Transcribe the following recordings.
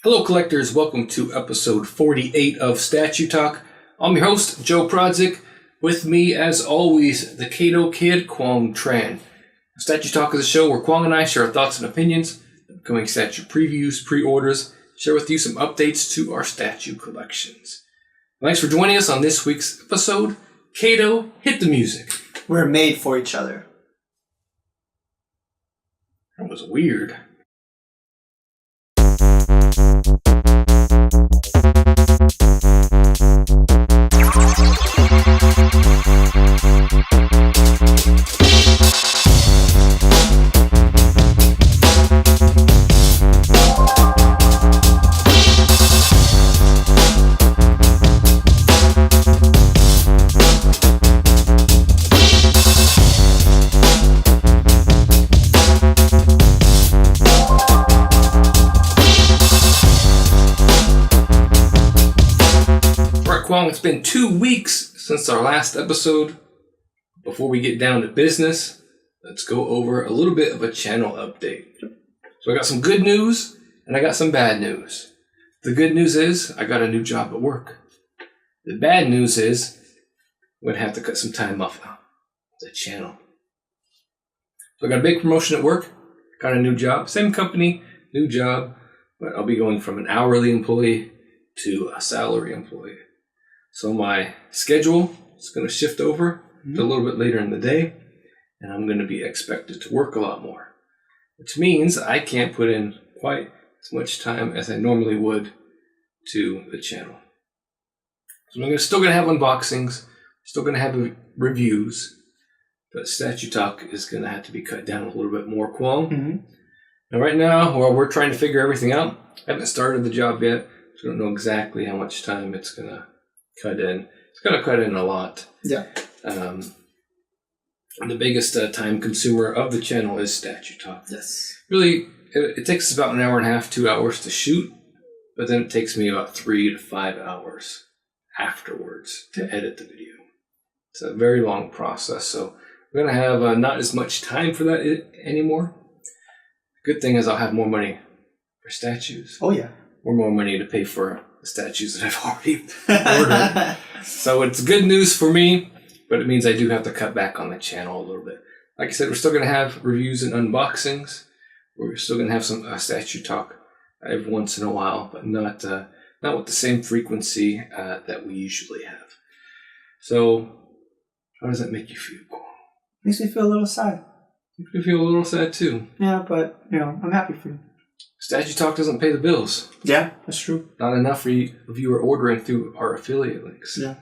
Hello collectors, welcome to episode 48 of Statue Talk. I'm your host, Joe Prodzik. With me, as always, the Kato Kid, Kwong Tran. Statue Talk is a show where Kwong and I share our thoughts and opinions, upcoming statue previews, pre-orders, share with you some updates to our statue collections. Thanks for joining us on this week's episode. Kato, hit the music. We're made for each other. That was weird. Kwong, it's been 2 weeks since our last episode. Before we get down to business, let's go over a little bit of a channel update. So I got some good news and I got some bad news. The good news is I got a new job at work. The bad news is I'm going to have to cut some time off now. The channel. So I got a big promotion at work, got a new job, same company, new job, but I'll be going from an hourly employee to a salary employee. So my schedule is going to shift over to a little bit later in the day, and I'm going to be expected to work a lot more, which means I can't put in quite as much time as I normally would to the channel. So I'm still going to have unboxings, still going to have reviews, but Statue Talk is going to have to be cut down a little bit more, Kwong. Now right now, while we're trying to figure everything out, I haven't started the job yet, so I don't know exactly how much time it's going to cut in. It's going to cut in a lot. Yeah. The biggest time consumer of the channel is Statue Talk. Yes. Really, it takes about an hour and a half, 2 hours to shoot, but then it takes me about 3 to 5 hours afterwards to edit the video. It's a very long process, so we're going to have not as much time for that anymore. Good thing is I'll have more money for statues. Oh, yeah. Or more money to pay for the statues that I've already ordered. So it's good news for me, but it means I do have to cut back on the channel a little bit. Like I said, we're still going to have reviews and unboxings. We're still going to have some statue talk every once in a while, but not with the same frequency that we usually have. So how does that make you feel? Makes me feel a little sad. Makes me feel a little sad too. Yeah, but, I'm happy for you. Statue Talk doesn't pay the bills. Yeah, that's true. Not enough for you if you are ordering through our affiliate links. Yeah.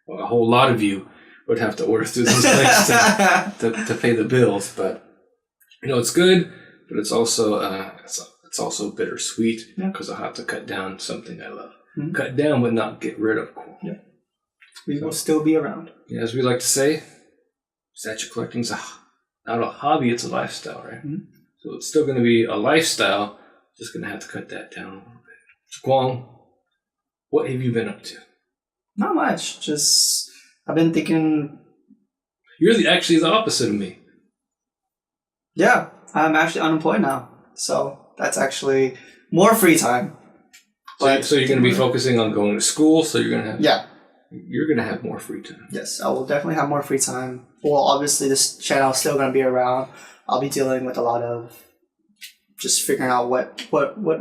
Well, a whole lot of you would have to order through those links to pay the bills. But, it's good, but it's also it's also bittersweet because I'll have to cut down something I love. Mm-hmm. Cut down but not get rid of. Yeah. We will still be around. Yeah, as we like to say, statue collecting's not a hobby, it's a lifestyle, right? Mm-hmm. So it's still going to be a lifestyle. Just going to have to cut that down a little bit. So Kwong, what have you been up to? Not much. Just, I've been thinking... You're actually the opposite of me. Yeah, I'm actually unemployed now. So that's actually more free time. So you're going to be focusing on going to school, so you're going to have... Yeah. You're going to have more free time. Yes, I will definitely have more free time. Well, obviously this channel is still going to be around. I'll be dealing with a lot of just figuring out what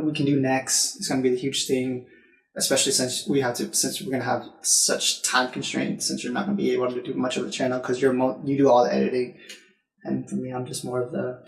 we can do next. It's going to be the huge thing, especially since we're going to have such time constraints, since you're not going to be able to do much of the channel because you do all the editing. And for me, I'm just more of the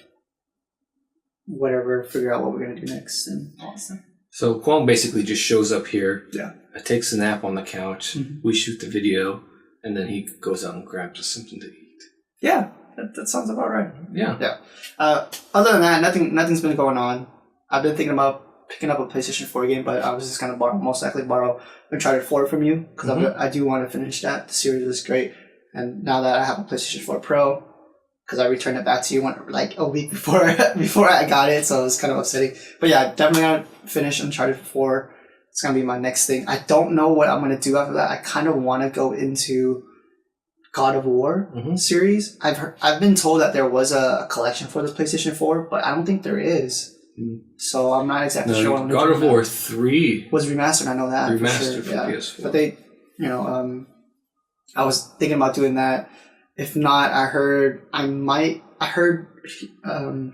whatever, figure out what we're going to do next and all that stuff. So Kwong basically just shows up here, yeah, takes a nap on the couch, we shoot the video, and then he goes out and grabs us something to eat. Yeah. That sounds about right. Yeah. Yeah. Other than that, nothing's been going on. I've been thinking about picking up a PlayStation 4 game, but I was just going to most likely borrow Uncharted 4 from you because I do want to finish that. The series is great. And now that I have a PlayStation 4 Pro, because I returned it back to you like a week before I got it, so it was kind of upsetting. But yeah, definitely going to finish Uncharted 4. It's going to be my next thing. I don't know what I'm going to do after that. I kind of want to go into God of War series. I've been told that there was a collection for the PlayStation 4, but I don't think there is. So I'm not exactly sure what I'm God of War 3 was remastered. I know that remastered for yeah. PS4. But they, I was thinking about doing that. If not, I heard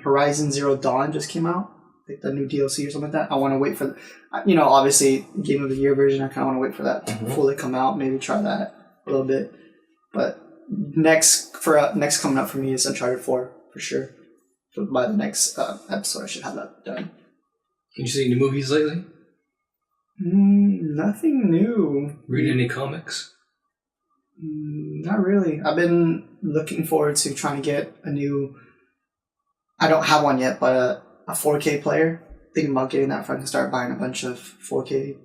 Horizon Zero Dawn just came out, like the new DLC or something like that. I want to wait for, obviously Game of the Year version. I kind of want to wait for that to fully come out. Maybe try that a little bit. But next coming up for me is Uncharted 4 for sure. But by the next episode, I should have that done. Have you seen any movies lately? Nothing new. Read any comics? Not really. I've been looking forward to trying to get a new. I don't have one yet, but a 4K player. Thinking about getting that, if I can start buying a bunch of 4K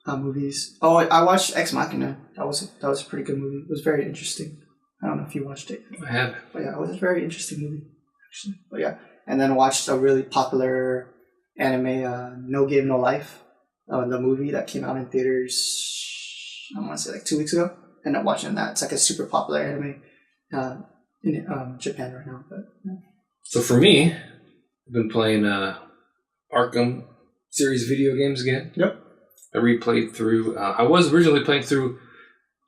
movies. Oh, I watched Ex Machina. That was a pretty good movie. It was very interesting. I don't know if you watched it. I have. But yeah, it was a very interesting movie, actually. But yeah, and then watched a really popular anime, No Game No Life, the movie that came out in theaters. I want to say like 2 weeks ago. Ended up watching that. It's like a super popular anime in Japan right now. But yeah. So for me, I've been playing Arkham series video games again. Yep. I replayed through. I was originally playing through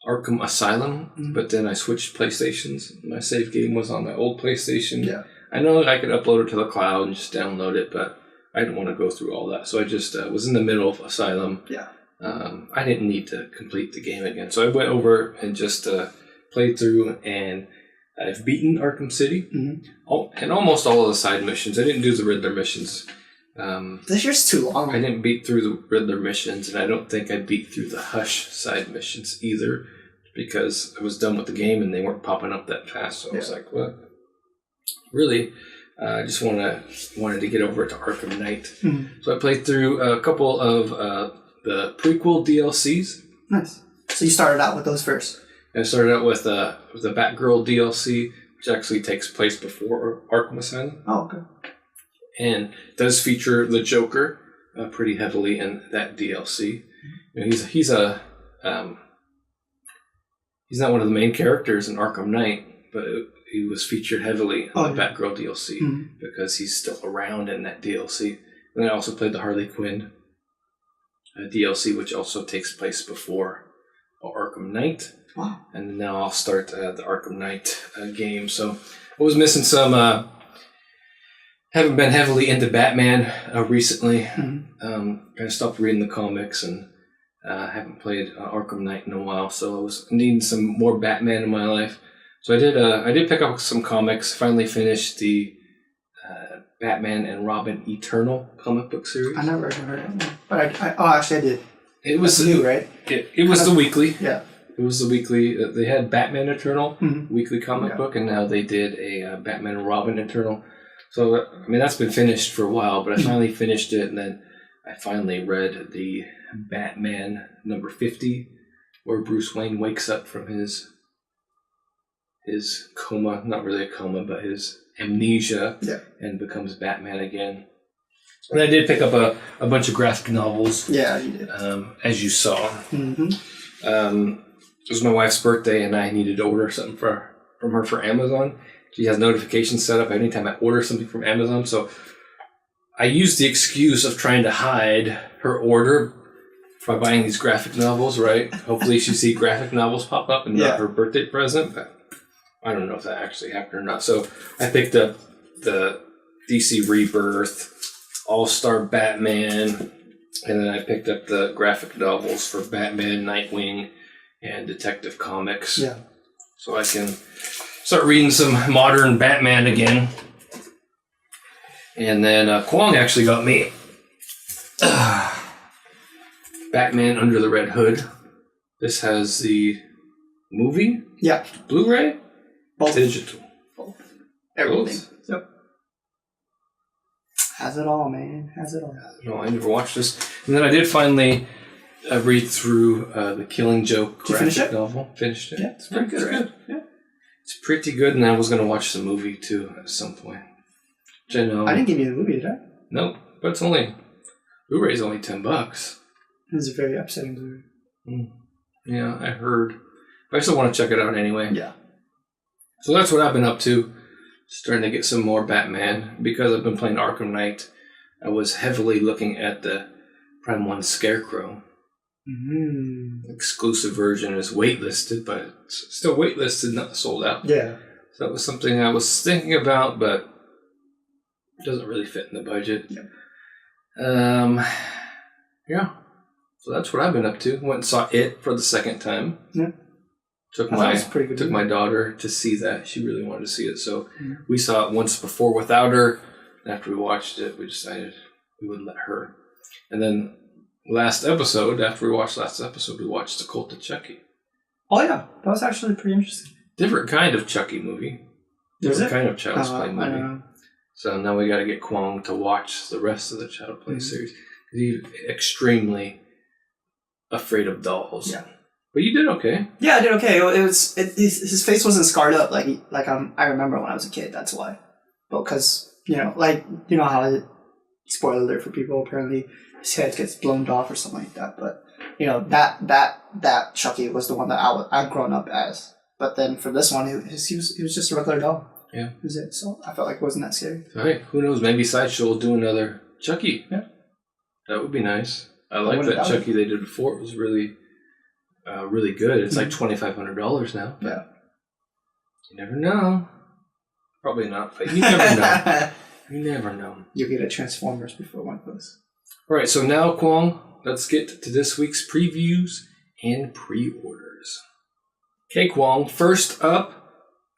Arkham Asylum, but then I switched PlayStations. My save game was on my old PlayStation. Yeah. I know I could upload it to the cloud and just download it, but I didn't want to go through all that. So I just was in the middle of Asylum. Yeah. I didn't need to complete the game again. So I went over and just played through, and I've beaten Arkham City. And almost all of the side missions. I didn't do the Riddler missions. This year's too long. I didn't beat through the Riddler missions, and I don't think I beat through the Hush side missions either, because I was done with the game and they weren't popping up that fast. So I was like, what? Really? I just wanted to get over to Arkham Knight. So I played through a couple of the prequel DLCs. Nice. So you started out with those first. I started out with the Batgirl DLC, which actually takes place before Arkham Asylum. Oh, okay. And does feature the Joker pretty heavily in that DLC. He's not one of the main characters in Arkham Knight, but he was featured heavily in the Batgirl DLC because he's still around in that DLC. And I also played the Harley Quinn DLC, which also takes place before Arkham Knight. Wow. And now I'll start the Arkham Knight game. So I was missing some... haven't been heavily into Batman recently. Kind of stopped reading the comics and haven't played Arkham Knight in a while. So I was needing some more Batman in my life. So I did pick up some comics. Finally finished the Batman and Robin Eternal comic book series. I never heard of it, but actually I did. It was new, right? It was the weekly. Yeah. It was the weekly. They had Batman Eternal weekly comic book, and now they did a Batman and Robin Eternal. So, I mean, that's been finished for a while, but I finally finished it, and then I finally read the Batman number 50, where Bruce Wayne wakes up from his coma, not really a coma, but his amnesia, and becomes Batman again. And I did pick up a bunch of graphic novels. Yeah, you did. As you saw. It was my wife's birthday, and I needed to order something from her for Amazon. She has notifications set up anytime I order something from Amazon. So I used the excuse of trying to hide her order by buying these graphic novels, right? Hopefully she see graphic novels pop up and not her birthday present. But I don't know if that actually happened or not. So I picked up the DC Rebirth, All-Star Batman, and then I picked up the graphic novels for Batman, Nightwing, and Detective Comics. Yeah. So I can start reading some modern Batman again. And then Kwong actually got me Batman Under the Red Hood. This has the movie? Yeah. Blu-ray? Both. Digital. Both. Everything. Both? Yep. Has it all, man. Has it all. No, I never watched this. And then I did finally read through the Killing Joke graphic novel. Finished it. Yeah, it's pretty good, right? Yeah. It's pretty good, and I was going to watch the movie, too, at some point. Which I know... I didn't give you the movie, did I? Nope, but it's only... Blu-ray's only $10. It's a very upsetting Blu-ray. Yeah, I heard. But I still want to check it out anyway. Yeah. So that's what I've been up to. Starting to get some more Batman. Because I've been playing Arkham Knight, I was heavily looking at the Prime 1 Scarecrow. Exclusive version is waitlisted, but it's still waitlisted, not sold out. Yeah. So that was something I was thinking about, but it doesn't really fit in the budget. Yeah. So that's what I've been up to. Went and saw It for the second time. Yeah. Took pretty good my daughter to see that. She really wanted to see it. So we saw it once before without her. After we watched it, we decided we would let her. And then after we watched last episode, we watched The Cult of Chucky. Oh, yeah. That was actually pretty interesting. Different kind of Chucky movie. Different kind of Child's Play movie. I don't know. So now we got to get Kwong to watch the rest of the Child's Play series. He's extremely afraid of dolls. Yeah. But you did okay. Yeah, I did okay. His face wasn't scarred up I remember when I was a kid. That's why. But because how spoiler alert for people. Apparently, his head gets blown off or something like that. But that Chucky was the one that I'd grown up as. But then for this one, he was just a regular doll. Yeah. That was it. So I felt like it wasn't that scary. All right. Who knows? Maybe Sideshow will do another Chucky. Yeah. That would be nice. I like that Chucky they did before. It was really, really good. It's like $2,500 now. Yeah. You never know. Probably not, but you never know. You never know. You'll get a Transformers before one goes. All right. So now, Kwong, let's get to this week's previews and pre-orders. Okay, Kwong. First up,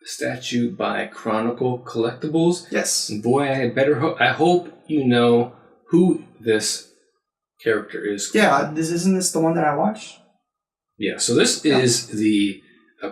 a statue by Chronicle Collectibles. Yes. And boy, I hope you know who this character is. Yeah, isn't this the one that I watched? Yeah, so this is the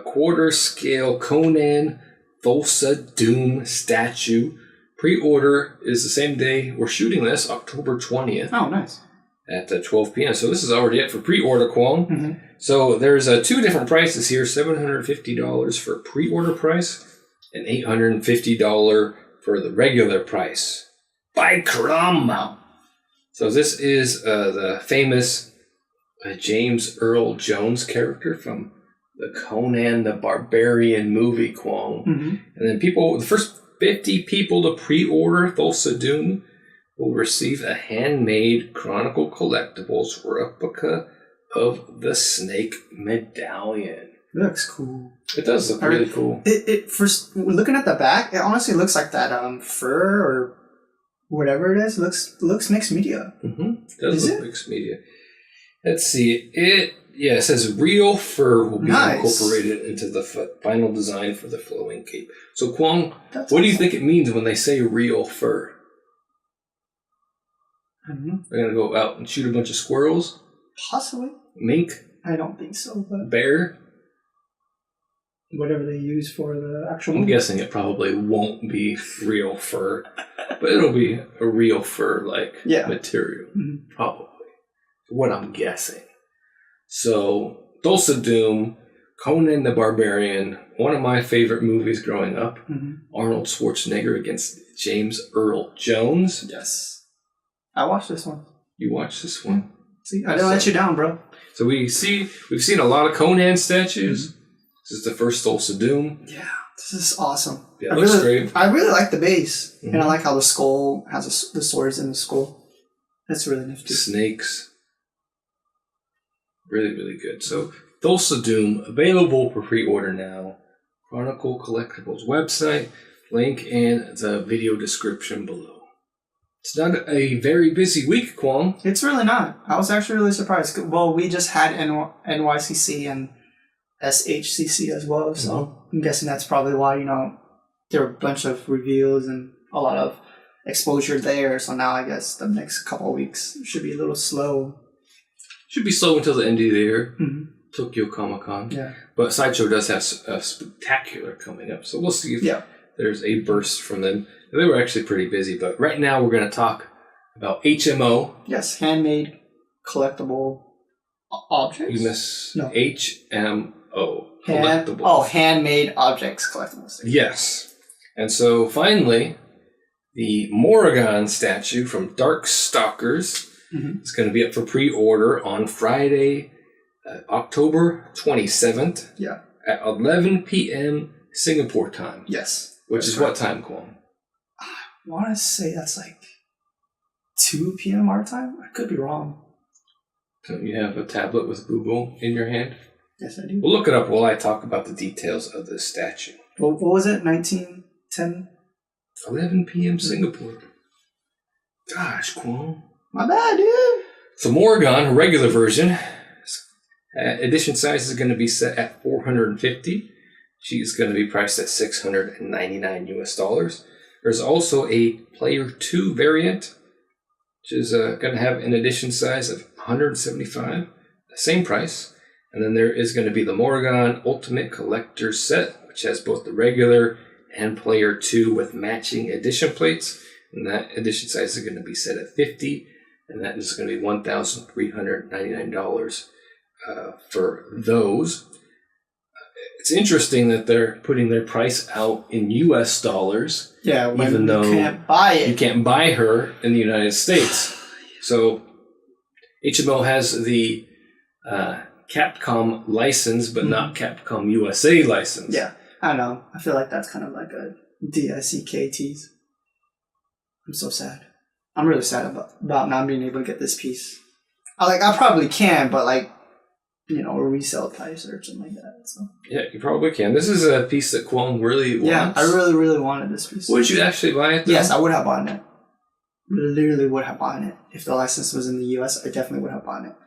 quarter scale Conan Thulsa Doom statue. Pre-order is the same day we're shooting this, October 20th. Oh, nice. At 12 p.m. So this is already it for pre-order, Kwong. Mm-hmm. So there's two different prices here, $750 for pre-order price and $850 for the regular price. By Cromwell. So this is the famous James Earl Jones character from the Conan the Barbarian movie, Kwong. Mm-hmm. And then the first 50 people to pre-order Thulsa Doom will receive a handmade Chronicle Collectibles replica of the snake medallion. It looks cool. It does look really cool. Looking at the back, it honestly looks like that fur or whatever it is. Looks mixed media. Mm-hmm. It does look mixed media. Let's see. It says real fur will be incorporated into the final design for the flowing cape. So, Kwong, what do you think it means when they say real fur? Mm-hmm. They're going to go out and shoot a bunch of squirrels? Possibly. Mink? I don't think so, but... Bear? Whatever they use for the actual I'm movie. guessing it probably won't be real fur, but it'll be a real fur-like material. Mm-hmm. Probably. What I'm guessing. So, Thulsa Doom, Conan the Barbarian, one of my favorite movies growing up. Mm-hmm. Arnold Schwarzenegger against James Earl Jones. Yes. I watched this one. You watched this one? See, I didn't let you down, bro. So we've seen a lot of Conan statues. Mm-hmm. This is the first Thulsa Doom. Yeah, this is awesome. Yeah, it looks great. I really like the base. Mm-hmm. And I like how the skull has the swords in the skull. That's really nifty. Snakes. Really, really good. So, Thulsa Doom, available for pre-order now. Chronicle Collectibles website. Link in the video description below. It's not a very busy week, Kwong. It's really not. I was actually really surprised. Well, we just had NYCC and SHCC as well, so I'm guessing that's probably why, there were a bunch of reveals and a lot of exposure there. So now I guess the next couple of weeks should be a little slow. Should be slow until the end of the year. Mm-hmm. Tokyo Comic Con. Yeah. But Sideshow does have a spectacular coming up, so we'll see if there's a burst from them. They were actually pretty busy, but right now we're going to talk about H.M.O. Yes, handmade collectible objects. You miss No. H.M.O. Collectibles. Handmade objects collectibles. Yes. And so finally, the Morrigan statue from Darkstalkers is going to be up for pre-order on Friday, October 27th at 11 p.m. Singapore time. Yes. Which is what time, Kwong? I want to say that's like 2 p.m. our time. I could be wrong. Don't you have a tablet with Google in your hand? Yes, I do. We'll look it up while I talk about the details of this statue. What was it? 1910? 11 p.m. Singapore. Gosh, Kwong. My bad, dude. So Morrigan, a regular version, edition size is going to be set at 450. She's going to be priced at $699 US. There's also a Player 2 variant, which is going to have an edition size of 175, the same price. And then there is going to be the Morrigan Ultimate Collector Set, which has both the regular and Player 2 with matching edition plates. And that edition size is going to be set at 50, and that is going to be $1,399 for those. It's interesting that they're putting their price out in US dollars. Yeah, when even though you can't buy it. You can't buy her in the United States. So H.M.O. has the Capcom license, but not Capcom USA license. Yeah, I know. I feel like that's kind of like a DICK tease. I'm so sad. I'm really sad about not being able to get this piece. I probably can, but a resale price or something like that. So yeah, you probably can. This is a piece that Kwong really wants. Yeah, I really, really wanted this piece. Would you actually buy it, though? Yes, I would have bought it. Literally would have bought it. If the license was in the US, I definitely would have bought it.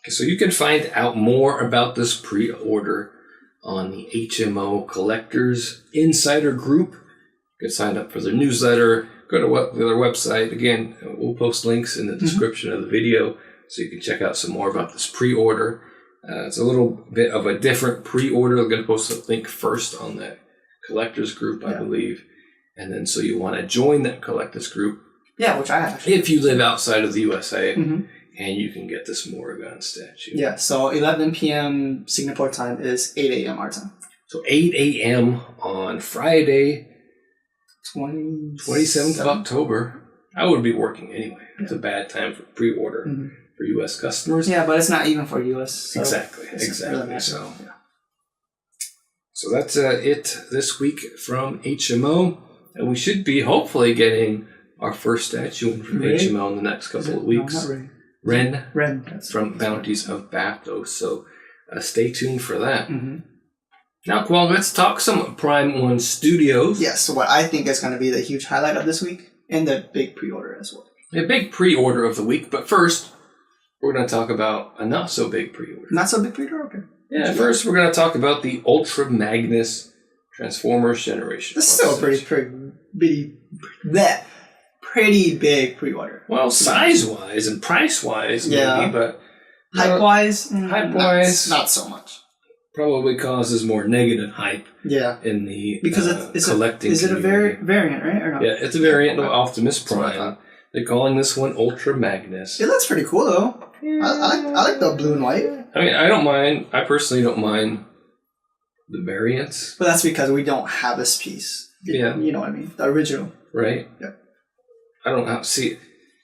Okay, so you can find out more about this pre-order on the H.M.O. Collectors Insider Group. You can sign up for their newsletter, go to their website. Again, we'll post links in the description of the video so you can check out some more about this pre-order. It's a little bit of a different pre-order. I'm going to post a link first on that collectors group, I believe. And then so you want to join that collectors group. Yeah, which I actually. If you live outside of the USA, and you can get this Morrigan statue. Yeah, so 11 p.m. Singapore time is 8 a.m. our time. So 8 a.m. on Friday, 27th of October. I would be working anyway. It's a bad time for pre-order for U.S. customers. Yeah, but it's not even for U.S. So exactly. Really so that's it this week from H.M.O. And we should be hopefully getting our first statue in from H.M.O. in the next couple of weeks. No, not Ren. Ren from Bounties of Bathos. So stay tuned for that. Now, Kwong, let's talk some Prime 1 Studios. Yes, so what I think is going to be the huge highlight of this week, and the big pre-order as well. A big pre-order of the week, but first, we're going to talk about a not-so-big pre-order. Not so big pre-order? Okay. Yeah, first we're going to talk about the Ultra Magnus Transformers Generation. This is still a pretty big pre-order. Well, size-wise and price-wise, maybe, but... Hype-wise? Hype-wise... Not so much. Probably causes more negative hype in the collecting Is it a variant, right? Or no? Yeah, it's a variant of Optimus Prime. They're calling this one Ultra Magnus. It looks pretty cool, though. Yeah. I like the blue and white. I mean, I personally don't mind the variants. But that's because we don't have this piece. Yeah. You know what I mean? The original. Right? Yeah. I don't have... See,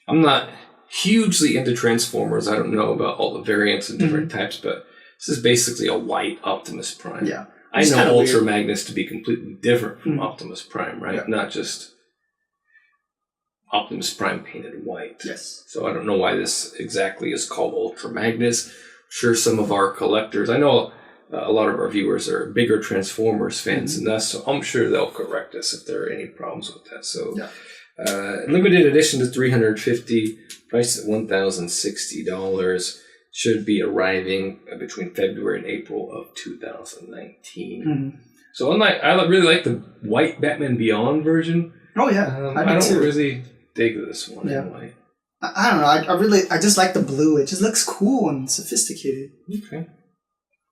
I'm not hugely into Transformers. I don't know about all the variants and different types, but... This is basically a white Optimus Prime. Yeah. I know Ultra Magnus to be completely different from Optimus Prime, right? Yeah. Not just Optimus Prime painted white. Yes. So I don't know why this exactly is called Ultra Magnus. I'm sure some of our collectors, I know a lot of our viewers are bigger Transformers fans than us, so I'm sure they'll correct us if there are any problems with that. So limited edition to 350, priced at $1,060. Should be arriving between February and April of 2019. So I really like the white Batman Beyond version. Oh yeah, I don't really dig this one in white. I don't know. I just like the blue. It just looks cool and sophisticated. Okay.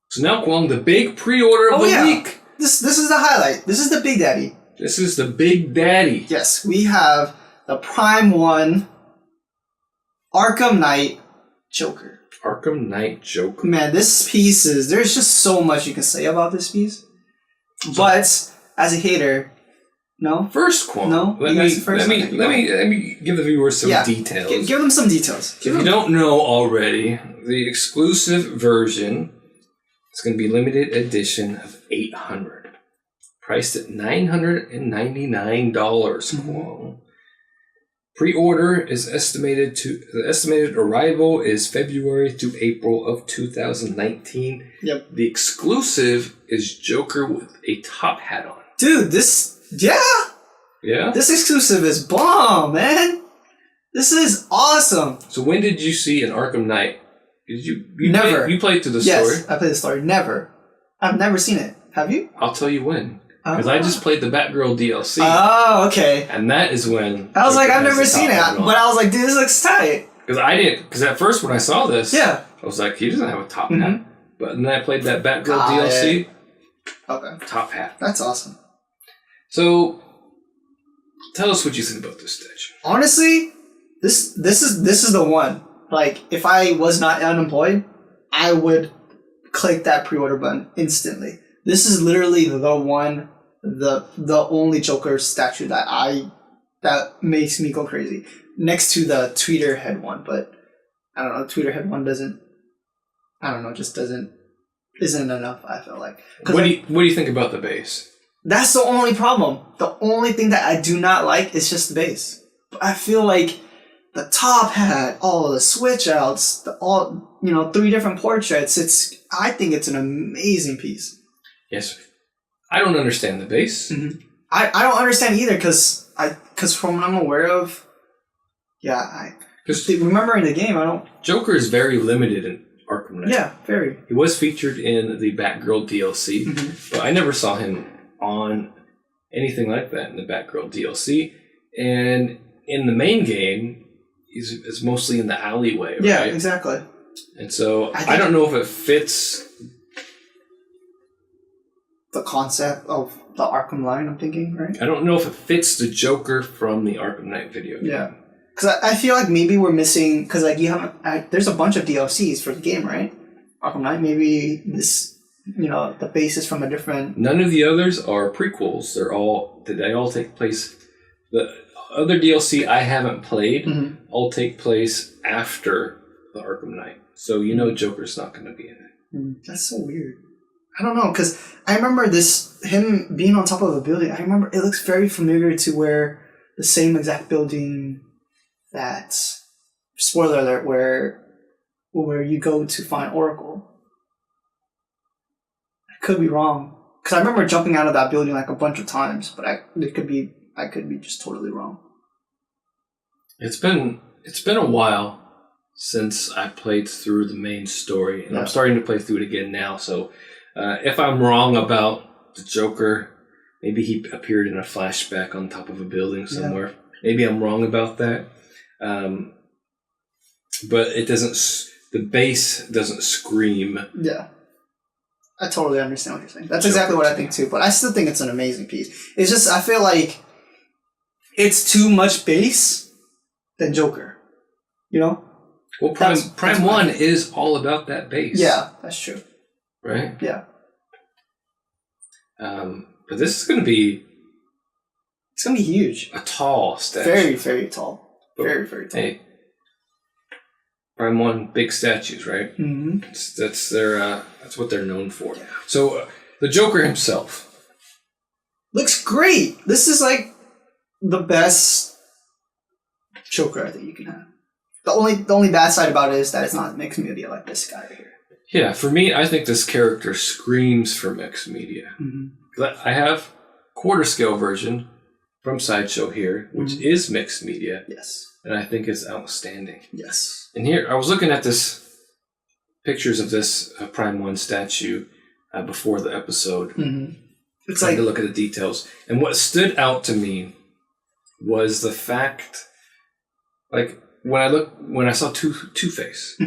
So now, Kwong, the big pre-order of the week. This is the highlight. This is the Big Daddy. This is the Big Daddy. Yes, we have the Prime 1 Arkham Knight Joker. Arkham Knight Joker. Man, this piece there's just so much you can say about this piece. But as a hater, no. First, Kwong. No. Let me give the viewers some details. Give them some details. If you don't know already, the exclusive version is going to be limited edition of 800, priced at $999. Kwong. Pre-order is the estimated arrival is February to April of 2019. Yep. The exclusive is Joker with a top hat on. Dude, this exclusive is bomb, man. This is awesome. So when did you see an Arkham Knight? Did you Never. You played through the Yes, story? I played the story. Never. I've never seen it. Have you? I'll tell you when. Because I just played the Batgirl DLC. Oh, okay. And that is when... I was like, Joker I've has never the seen top it. hat on. But I was like, dude, this looks tight. Because at first when I saw this, Yeah. I was like, he doesn't have a top hat. But then I played that Batgirl DLC. Okay. Top hat. That's awesome. So, tell us what you think about this statue. Honestly, this is the one. Like, if I was not unemployed, I would click that pre-order button instantly. This is literally the one, the only Joker statue that makes me go crazy. Next to the tweeter head one, but I don't know, the tweeter head one isn't enough, I feel like. What do you think about the base? That's the only problem. The only thing that I do not like is just the base. I feel like the top hat, all the switch outs, all 3 different portraits. I think it's an amazing piece. Yes, I don't understand the base. Mm-hmm. I don't understand either because from what I'm aware of, remembering the game, I don't. Joker is very limited in Arkham Knight. Yeah, very. He was featured in the Batgirl DLC, but I never saw him on anything like that in the Batgirl DLC. And in the main game, he's mostly in the alleyway, right? Yeah, exactly. And so I don't know if it fits the concept of the Arkham line, I'm thinking, right? I don't know if it fits the Joker from the Arkham Knight video game. Yeah. Because I feel like maybe we're missing, because like there's a bunch of DLCs for the game, right? Arkham Knight, maybe this, the base is from a different... None of the others are prequels. They all take place... The other DLC I haven't played all take place after the Arkham Knight. So Joker's not going to be in it. That's so weird. I don't know, because I remember him being on top of a building. I remember it looks very familiar to where the same exact building that, spoiler alert, where you go to find Oracle. I could be wrong. Because I remember jumping out of that building like a bunch of times, but I could be just totally wrong. It's been a while since I played through the main story, and I'm starting to play through it again now, so if I'm wrong about the Joker, maybe he appeared in a flashback on top of a building somewhere. Yeah. Maybe I'm wrong about that. But the base doesn't scream. Yeah. I totally understand what you're saying. That's exactly what I think too, but I still think it's an amazing piece. It's just, I feel like it's too much base than Joker. Well, Prime 1 is all about that base. Yeah, that's true. Right? Yeah. But this is going to be... It's going to be huge. A tall statue. Very, very tall. Very, very tall. Hey, Prime 1, big statues, right? Mm-hmm. That's what they're known for. Yeah. So, the Joker himself. Looks great. This is like the best Joker I think you can have. The only bad side about it is that it's not mixed media like this guy right here. Yeah, for me, I think this character screams for mixed media. Mm-hmm. I have quarter scale version from Sideshow here, which is mixed media. Yes. And I think it's outstanding. Yes. And here, I was looking at pictures of this Prime 1 statue before the episode. Mm-hmm. It's trying to look at the details. And what stood out to me was the fact, like, when I saw Two-Face,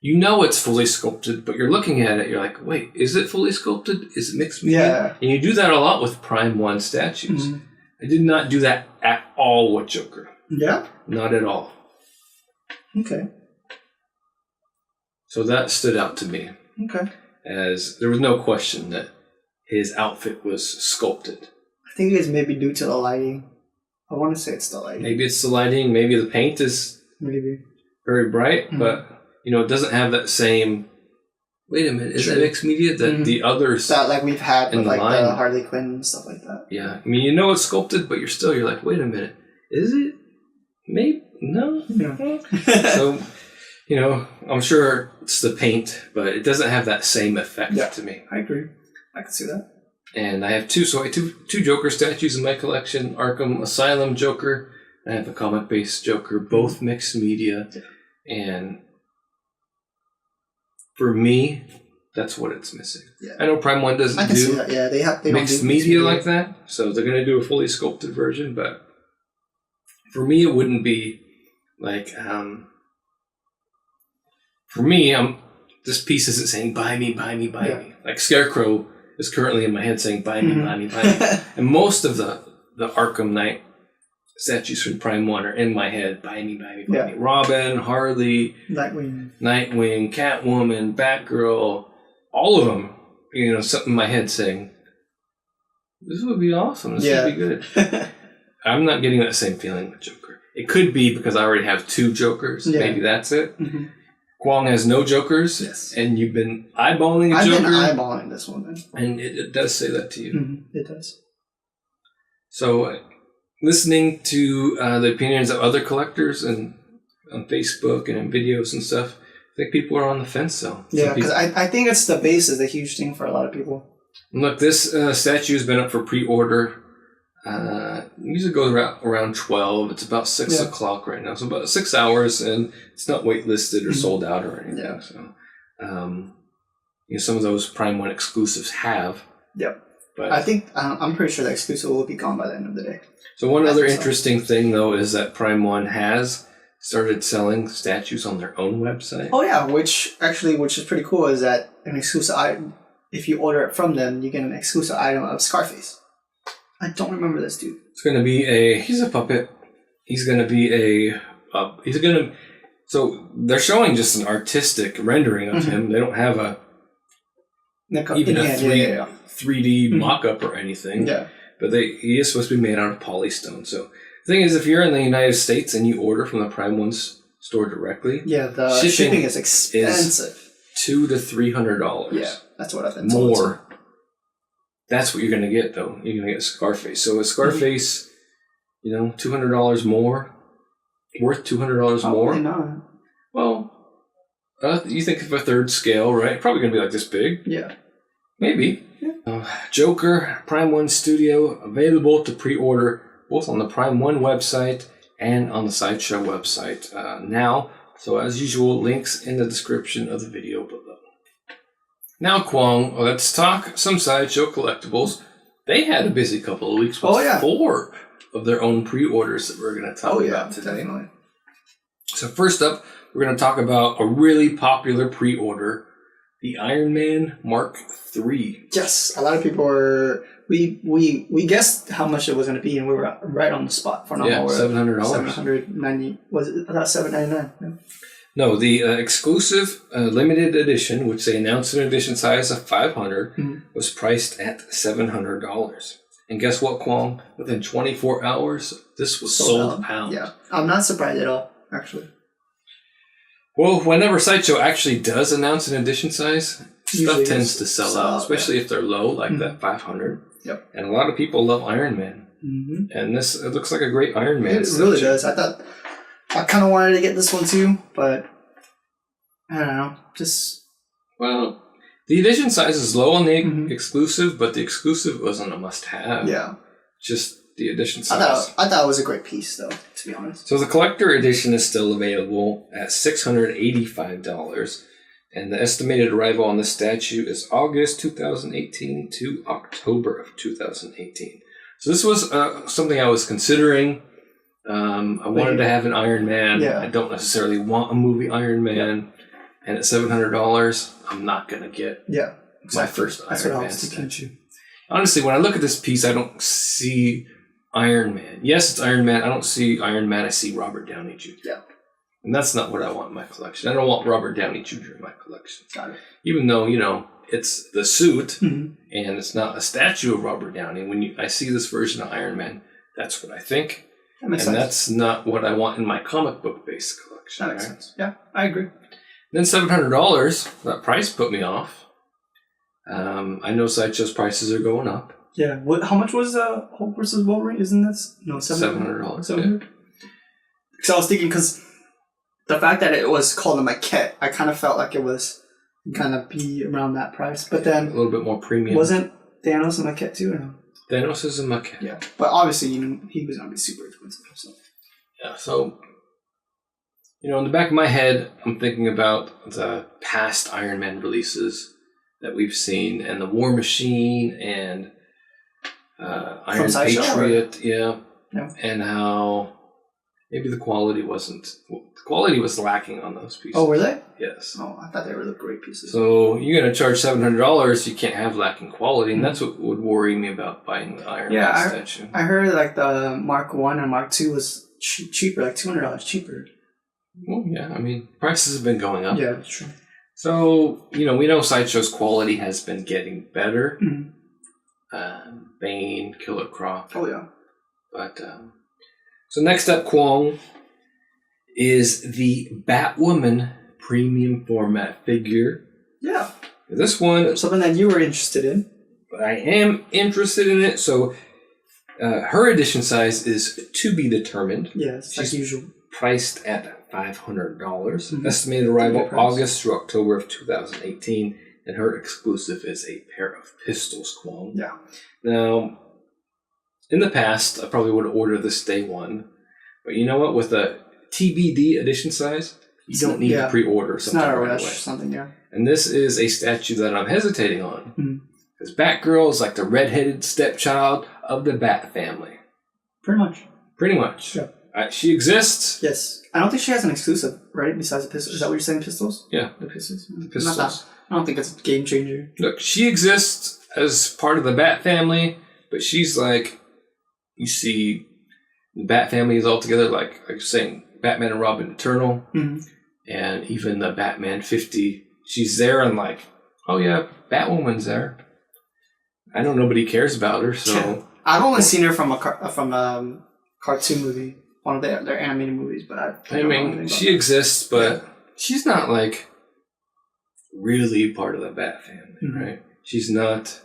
it's fully sculpted, but you're looking at it, you're like, wait, is it fully sculpted? Is it mixed media? Yeah. And you do that a lot with Prime 1 statues. Mm-hmm. I did not do that at all with Joker. Yeah? Not at all. Okay. So that stood out to me. Okay. As there was no question that his outfit was sculpted. I think it's maybe due to the lighting. I want to say it's the lighting. Maybe it's the lighting. Maybe the paint is very bright, but it doesn't have that same. Wait a minute, is that mixed media that the others that like we've had with like the line. Harley Quinn and stuff like that? Yeah, I mean it's sculpted, but you're like, wait a minute, is it? Maybe no. Yeah. So, I'm sure it's the paint, but it doesn't have that same effect to me. I agree. I can see that. And I have two Joker statues in my collection: Arkham Asylum Joker. I have a comic-based Joker, both mixed media, and for me, that's what it's missing. Yeah. I know Prime One doesn't do see that. Yeah, they mixed media like that, so they're going to do a fully sculpted version. But for me, it wouldn't be like. For me, this piece isn't saying "buy me, buy me, buy me." Like Scarecrow is currently in my head saying "buy me, buy me, buy me," and most of the Arkham Knight statues from Prime One are in my head: "buy me, buy me, buy me." Robin, Harley, Nightwing, Catwoman, Batgirl, all of them. Something in my head saying, "This would be awesome. This would be good." I'm not getting that same feeling with Joker. It could be because I already have two Jokers. Yeah. Maybe that's it. Mm-hmm. Kwong has no Jokers, and you've been eyeballing a Joker. I've been eyeballing this one. And it does say that to you. Mm-hmm. It does. So, listening to the opinions of other collectors and on Facebook and in videos and stuff, I think people are on the fence, though. Yeah, because I think it's the base is a huge thing for a lot of people. And look, this statue has been up for pre-order. Usually goes around 12. It's about 6 o'clock right now. So about 6 hours, and it's not waitlisted or sold out or anything. Yeah. So, some of those Prime 1 exclusives have. Yep. But I think, I'm pretty sure the exclusive will be gone by the end of the day. So one other interesting thing, though, is that Prime 1 has started selling statues on their own website. Oh, yeah, which is pretty cool, is that an exclusive item, if you order it from them, you get an exclusive item of Scarface. I don't remember this dude. It's going to be he's a puppet. He's going to be so they're showing just an artistic rendering of him. They don't have even a 3D mock-up or anything. Yeah. But he is supposed to be made out of polystone. So the thing is, if you're in the United States and you order from the Prime 1 store directly, the shipping is expensive. $200 to $300. Yeah, that's what I've been told. More. That's what you're going to get, though. You're going to get Scarface. So is Scarface, $200 more? Worth $200 more? Probably not. Well, you think of a third scale, right? Probably going to be like this big. Yeah. Maybe. Yeah. Joker, Prime 1 Studio, available to pre-order both on the Prime 1 website and on the Sideshow website now. So as usual, links in the description of the video below. Now, Kwong, let's talk some Sideshow Collectibles. They had a busy couple of weeks with 4 of their own pre-orders that we're going to talk about today. Definitely. So first up, we're going to talk about a really popular pre-order, the Iron Man Mark III. Yes, a lot of people were... We guessed how much it was going to be, and we were right on the spot for $700. $790. Was it? I thought $799. Yeah. No, the exclusive limited edition, which they announced an edition size of 500, was priced at $700. And guess what, Kwong? Within 24 hours, this was sold out. Yeah, I'm not surprised at all, actually. Well, whenever Sideshow actually does announce an edition size, stuff tends to sell out, especially if they're low, like that 500. Yep. And a lot of people love Iron Man. And it looks like a great Iron Man. It really does. I kind of wanted to get this one too, but I don't know. Well, the edition size is low on the exclusive, but the exclusive wasn't a must-have. Yeah. Just the edition size. I thought it was a great piece, though, to be honest. So the collector edition is still available at $685, and the estimated arrival on this statue is August 2018 to October of 2018. So this was something I was considering. I wanted to have an Iron Man. Yeah. I don't necessarily want a movie Iron Man. And at $700, I'm not going to get my first Iron Man statue. Honestly, when I look at this piece, I don't see Iron Man. Yes, it's Iron Man. I don't see Iron Man. I see Robert Downey Jr. Yeah. And that's not what I want in my collection. I don't want Robert Downey Jr. in my collection. Got it. Even though, it's the suit and it's not a statue of Robert Downey. When I see this version of Iron Man, that's what I think. That makes sense. That's not what I want in my comic book-based collection. That makes sense. Yeah, I agree. Then $700, that price put me off. I know Sideshow's prices are going up. Yeah. How much was Hulk versus Wolverine? Isn't this... No, $700. $700. Because I was thinking, because the fact that it was called a maquette, I kind of felt like it was gonna be around that price. But then A little bit more premium. wasn't Thanos a maquette too, or no? Thanos is a maquette. Yeah, but obviously, he was gonna be super expensive. So. Yeah, so, in the back of my head, I'm thinking about the past Iron Man releases that we've seen, and the War Machine, and Iron Sideshow, Patriot, Yeah. and how maybe the quality was lacking on those pieces. Oh, were they? Yes. Oh, I thought they were the great pieces. So you're going to charge $700, you can't have lacking quality, and that's what would worry me about buying the Iron Man statue. I heard like the Mark 1 and Mark 2 was cheaper, like $200 cheaper. Well, yeah, I mean, prices have been going up. Yeah, that's true. So, we know Sideshow's quality has been getting better. Bane, Killer Croc. Oh, yeah. But, so next up, Kwong, is the Batwoman premium format figure. Yeah. This one... Something that you were interested in. I am interested in it, so her edition size is to be determined. Yes, She's like usual. Priced at $500. Estimated arrival August through October of 2018, and her exclusive is a pair of pistols, Kwong. Yeah. Now, in the past, I probably would have ordered this day one, but you know what? With a TBD edition size, you don't need to pre-order something right away. Something, yeah. And this is a statue that I'm hesitating on. Because Batgirl is like the red-headed stepchild of the Bat family. Pretty much. Yeah. She exists. Yes. I don't think she has an exclusive, right? Besides the pistols. Is that what you're saying, pistols? Yeah. The pistols. The pistols. I don't think it's a game changer. Look, she exists as part of the Bat family, but she's like, you see, the Bat family is all together, like you're saying, Batman and Robin Eternal, and even the Batman 50. She's there, and like, oh yeah, Batwoman's there. I know nobody cares about her, so I've only seen her from a cartoon movie, one of their animated movies, but I mean, she exists, but she's not like really part of the Bat family, right? She's not,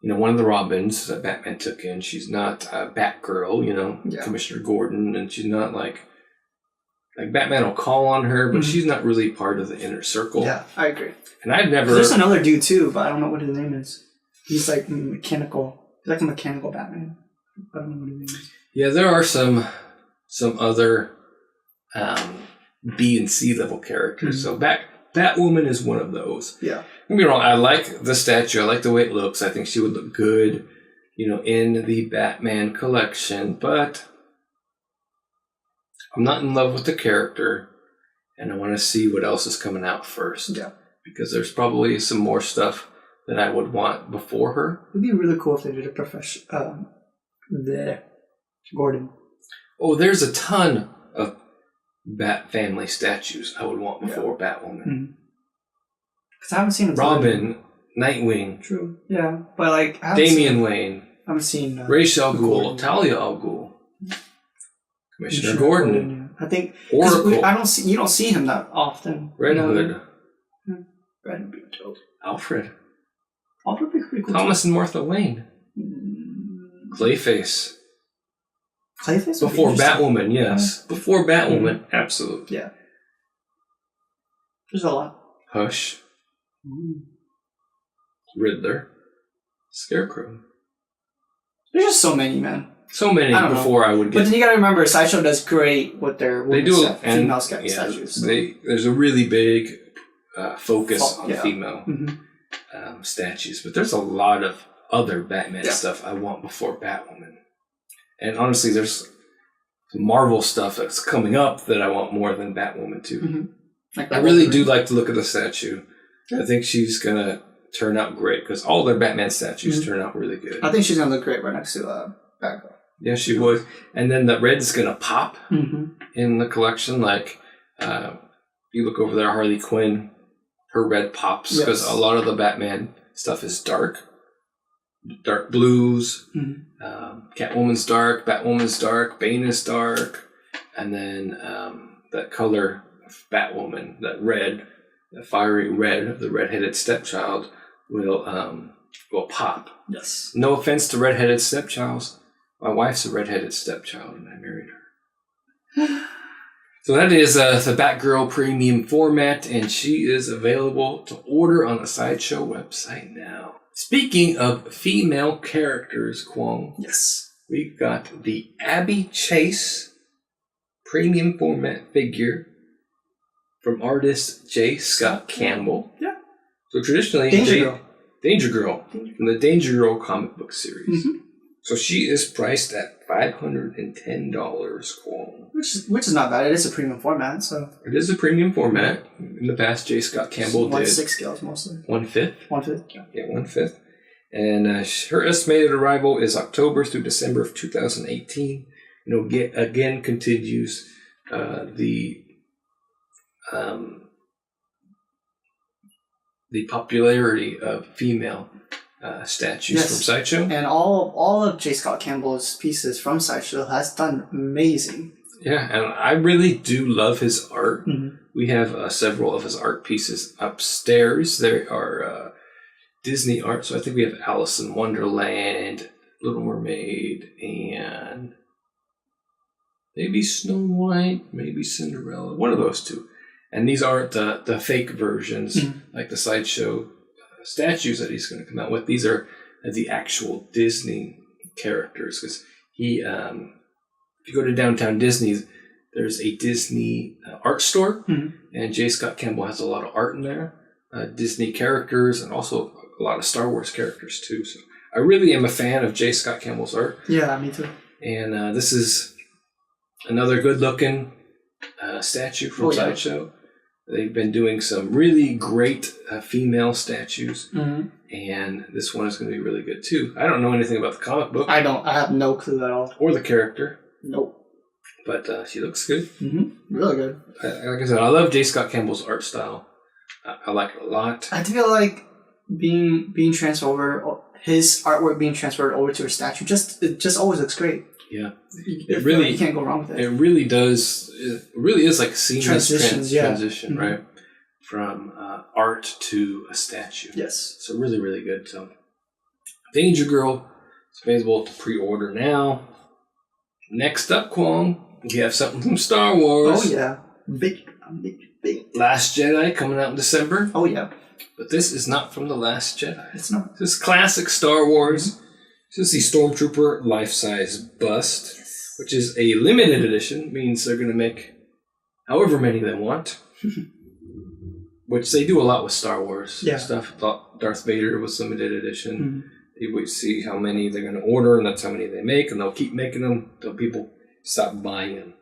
one of the Robins that Batman took in. She's not Batgirl, Commissioner Gordon, and she's not like Batman will call on her, but she's not really part of the inner circle. Yeah, I agree. And I've never. There's another dude too, but I don't know what his name is. He's like mechanical. He's like a mechanical Batman. I don't know what his name is. Yeah, there are some other B and C level characters. So Batwoman is one of those. Yeah. Don't get me wrong. I like the statue. I like the way it looks. I think she would look good, in the Batman collection. But I'm not in love with the character, and I want to see what else is coming out first. Yeah. Because there's probably some more stuff that I would want before her. It'd be really cool if they did a Gordon. Oh, there's a ton of Bat family statues I would want before Batwoman. Because I haven't seen Robin, Nightwing. True. Yeah, but like Damian Wayne. I haven't seen Ra's al Ghul, Talia al Ghul, Commissioner Gordon. I think Oracle. You don't see him that often. Red Hood. Red would be dope. Alfred. Alfred would be pretty cool. Thomas and Martha Wayne. Clayface. Clayface? Before Batwoman, yes. Before Batwoman, absolutely. Yeah. There's a lot. Hush. Riddler. Scarecrow. There's just so many, man. So many before I would get. But then you gotta remember, Sideshow does great with their female statues. So. There's a really big focus on female statues, but there's a lot of other Batman stuff I want before Batwoman. And honestly, there's some Marvel stuff that's coming up that I want more than Batwoman too. Like I really do like to look at the statue. Yeah. I think she's gonna turn out great because all their Batman statues turn out really good. I think she's gonna look great right next to Batgirl. Yeah, she would. And then the red's gonna pop in the collection. Like you look over there, Harley Quinn, her red pops because a lot of the Batman stuff is dark blues. Catwoman's dark, Batwoman's dark, Bane is dark, and then that color of Batwoman, that red, the fiery red, the red-headed stepchild will pop. Yes. No offense to red-headed stepchilds. My wife's a red-headed stepchild, and I married her. So that is the Batgirl Premium format, and she is available to order on the Sideshow website now. Speaking of female characters, Kwong, Yes. we've got the Abby Chase Premium format figure from artist J. Scott Campbell. Yeah. So traditionally, Danger Girl from the Danger Girl comic book series. Mm-hmm. So she is priced at $510, Kwong. Which is not bad. It is a premium format, so. It is a premium format. In the past, J. Scott Campbell did 1/6 scales mostly. 1/5. 1/5. Yeah, 1/5. And her estimated arrival is October through December of 2018. Again continues the popularity of female statues from Sideshow. And all of J. Scott Campbell's pieces from Sideshow has done amazing. Yeah, and I really do love his art. Mm-hmm. We have several of his art pieces upstairs. There are Disney art. So I think we have Alice in Wonderland, Little Mermaid, and maybe Snow White, maybe Cinderella. One of those two. And these aren't the fake versions, like the Sideshow statues that he's going to come out with. These are the actual Disney characters. Because he, if you go to Downtown Disney, there's a Disney art store, and J. Scott Campbell has a lot of art in there, Disney characters, and also a lot of Star Wars characters too. So I really am a fan of J. Scott Campbell's art. Yeah, me too. And this is another good-looking statue from Sideshow. They've been doing some really great female statues, and this one is going to be really good too. I don't know anything about the comic book. I have no clue at all. Or the character. Nope. But she looks good. Really good. Like I said, I love J. Scott Campbell's art style. I like it a lot. I feel like being transferred over, his artwork being transferred over to a statue, it just always looks great. Yeah, it really, you can't go wrong with it. It really does. It really is like a seamless transition, right? From art to a statue. Yes. So really, really good. So, Danger Girl is available to pre-order now. Next up, Kwong, we have something from Star Wars. Oh yeah, big. Last Jedi coming out in December. Oh yeah. But this is not from The Last Jedi. It's not. This is classic Star Wars. This is the Stormtrooper life-size bust, which is a limited edition. Means they're going to make however many they want. Which they do a lot with Star Wars stuff. Darth Vader was limited edition. You would see how many they're going to order, and that's how many they make, and they'll keep making them until people stop buying them.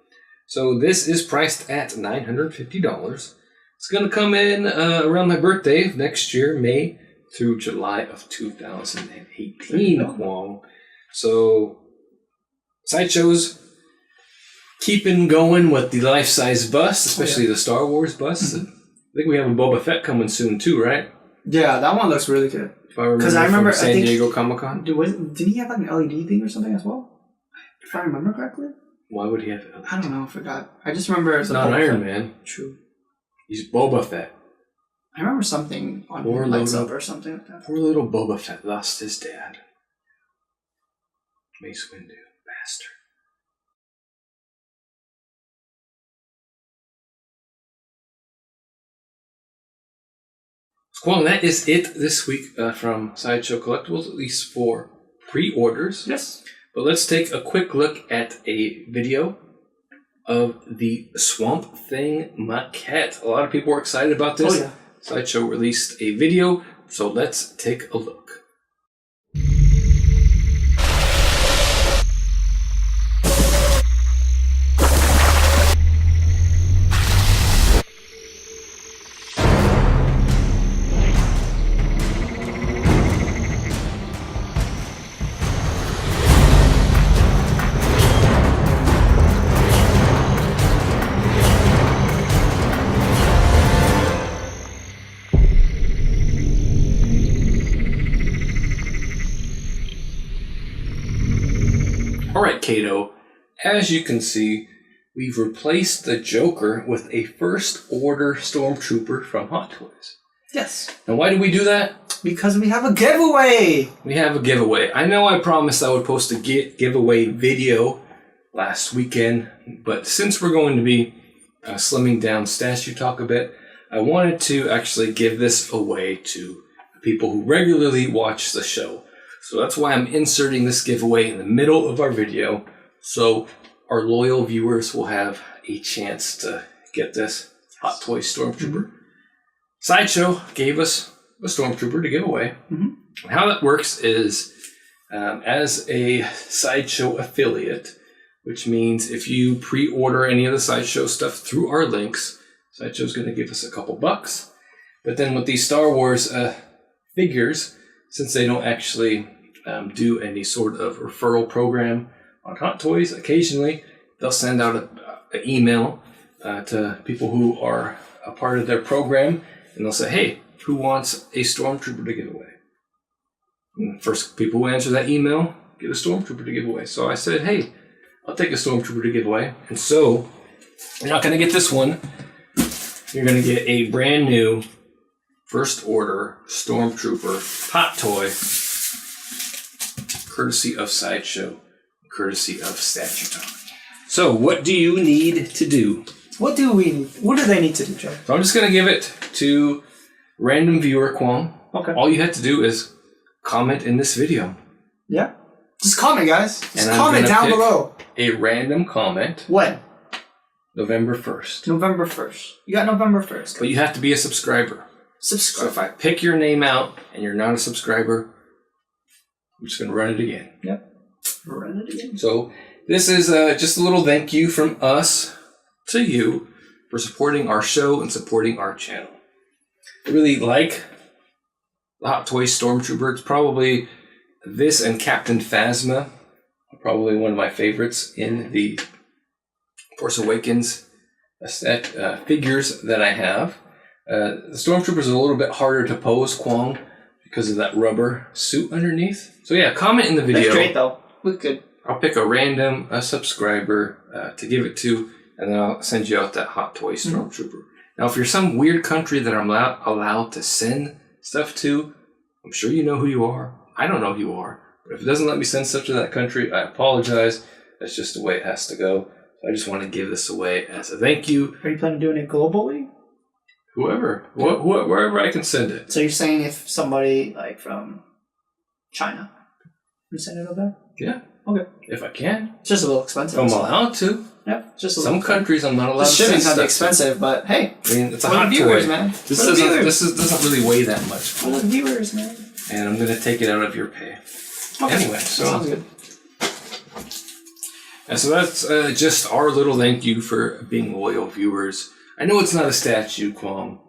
So this is priced at $950. It's going to come in around my birthday of next year, May through July of 2018, Kwong. So Sideshow's keeping going with the life-size bust, especially the Star Wars bust. I think we have a Boba Fett coming soon too, right? Yeah, that one looks really good. If I remember from San Diego Comic-Con. Didn't he have like an LED thing or something as well? If I remember correctly. Why would he have LED? I don't know, I forgot. I just remember it's not Iron Man. True. He's Boba Fett. I remember something on lights up or something like that. Poor little Boba Fett lost his dad. Mace Windu, bastard. Well, that is it this week from Sideshow Collectibles, at least for pre-orders. Yes. But let's take a quick look at a video of the Swamp Thing maquette. A lot of people were excited about this. Oh, yeah. Sideshow released a video, so let's take a look. Alright, Kato, as you can see, we've replaced the Joker with a First Order Stormtrooper from Hot Toys. Yes. And why did we do that? Because we have a giveaway! We have a giveaway. I know I promised I would post a giveaway video last weekend. But since we're going to be slimming down statue talk a bit, I wanted to actually give this away to people who regularly watch the show. So that's why I'm inserting this giveaway in the middle of our video, so our loyal viewers will have a chance to get this Hot Toy Stormtrooper. Sideshow gave us a Stormtrooper to give away. And how that works is, as a Sideshow affiliate, which means if you pre-order any of the Sideshow stuff through our links, Sideshow's going to give us a couple bucks. But then with these Star Wars figures, since they don't actually do any sort of referral program on Hot Toys, occasionally they'll send out an email to people who are a part of their program, and they'll say, hey, who wants a Stormtrooper to give away? And the first people who answer that email get a Stormtrooper to give away. So I said, hey, I'll take a Stormtrooper to give away. And so you're not going to get this one. You're going to get a brand new first order Stormtrooper Hot Toy, courtesy of Sideshow, courtesy of Statue Talk. So what do you need to do? What do they need to do, Joe? So I'm just going to give it to random viewer Kwong. Okay. All you have to do is comment in this video. Yeah. Just comment, guys. Just And comment down below. A random comment. When? November 1st. November 1st. You got November 1st. But you have to be a subscriber. So Subscribe. if I pick your name out and you're not a subscriber, I'm just going to run it again. Yep. Run it again. So this is just a little thank you from us to you for supporting our show and supporting our channel. I really like the Hot Toy Stormtrooper. It's probably this and Captain Phasma are probably one of my favorites in the Force Awakens figures that I have. The Stormtroopers are a little bit harder to pose, Kwong, because of that rubber suit underneath. So yeah, comment in the video. Looks great though. Look good. I'll pick a random subscriber to give it to, and then I'll send you out that Hot Toy Stormtrooper. Now, if you're some weird country that I'm allowed to send stuff to, I'm sure you know who you are. I don't know who you are. But if it doesn't let me send stuff to that country, I apologize. That's just the way it has to go. So I just want to give this away as a thank you. Are you planning on doing it globally? Whoever. Wherever I can send it. So you're saying if somebody like from China, you send it over there? Yeah. Okay. If I can. It's just a little expensive. If I'm allowed to. Yep. Just a Some little countries I'm not allowed the to send shipping's not stuff expensive, but hey. I mean, it's a for hot the viewers, toy. man. This doesn't really weigh that much. For the viewers, man. And I'm going to take it out of your pay. Okay. Anyway, so sounds good. And so that's just our little thank you for being loyal viewers. I know it's not a statue, Kwong.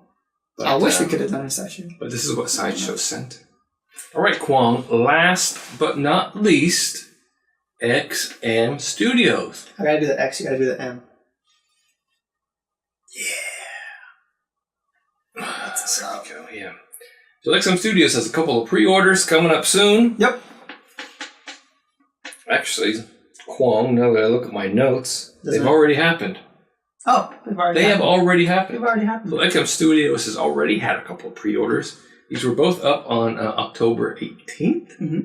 But, I wish we could have done a statue. But this is what Sideshow sent. All right, Kwong. Last but not least, H.M. Studios. I gotta do the X. You gotta do the M. Yeah. There we go. Yeah. So H.M. Studios has a couple of pre-orders coming up soon. Yep. Actually, Kwong, now that I look at my notes, they've already happened. Oh, they have already happened. They've already happened. So H.M. Studios has already had a couple of pre-orders. These were both up on October 18th. Mm-hmm.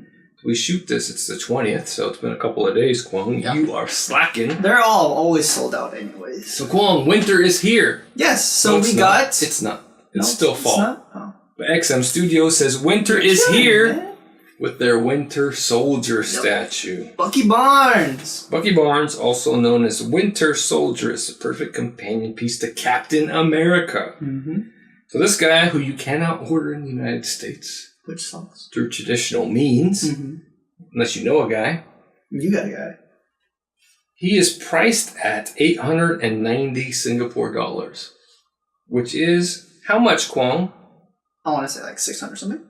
We shoot this, it's the 20th, so it's been a couple of days, Kwong. Yep. You are slacking. They're always sold out anyways. So Kwong, winter is here. Yes, so no, we got... It's not. It's still fall. It's not? Oh. But H.M. Studios says winter is here, man, with their Winter Soldier statue. Bucky Barnes. Bucky Barnes, also known as Winter Soldier, is the perfect companion piece to Captain America. Mm-hmm. So this guy, who you cannot order in the United States, which sucks, through traditional means, unless you know a guy. You got a guy. He is priced at 890 Singapore dollars, which is how much, Kwong? I want to say like 600 something.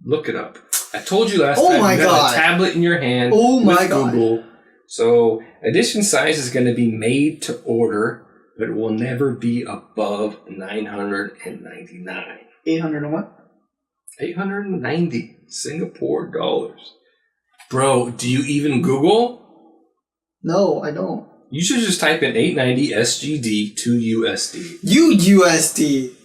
Look it up. I told you last time you had a tablet in your hand with Google. So edition size is going to be made to order, but it will never be above 999. 800 and what? 890 Singapore dollars. Bro, do you even Google? No, I don't. You should just type in 890 SGD to USD. USD.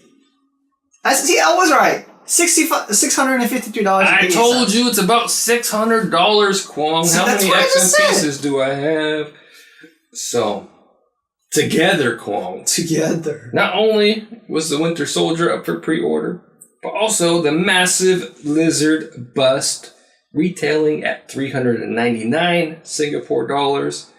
See, I was right. $653. I told you it's about $600, Kwong. See, how many XM pieces do I have? So, together, Kwong. Together. Not only was the Winter Soldier up for pre-order, but also the massive lizard bust, retailing at 399 Singapore dollars,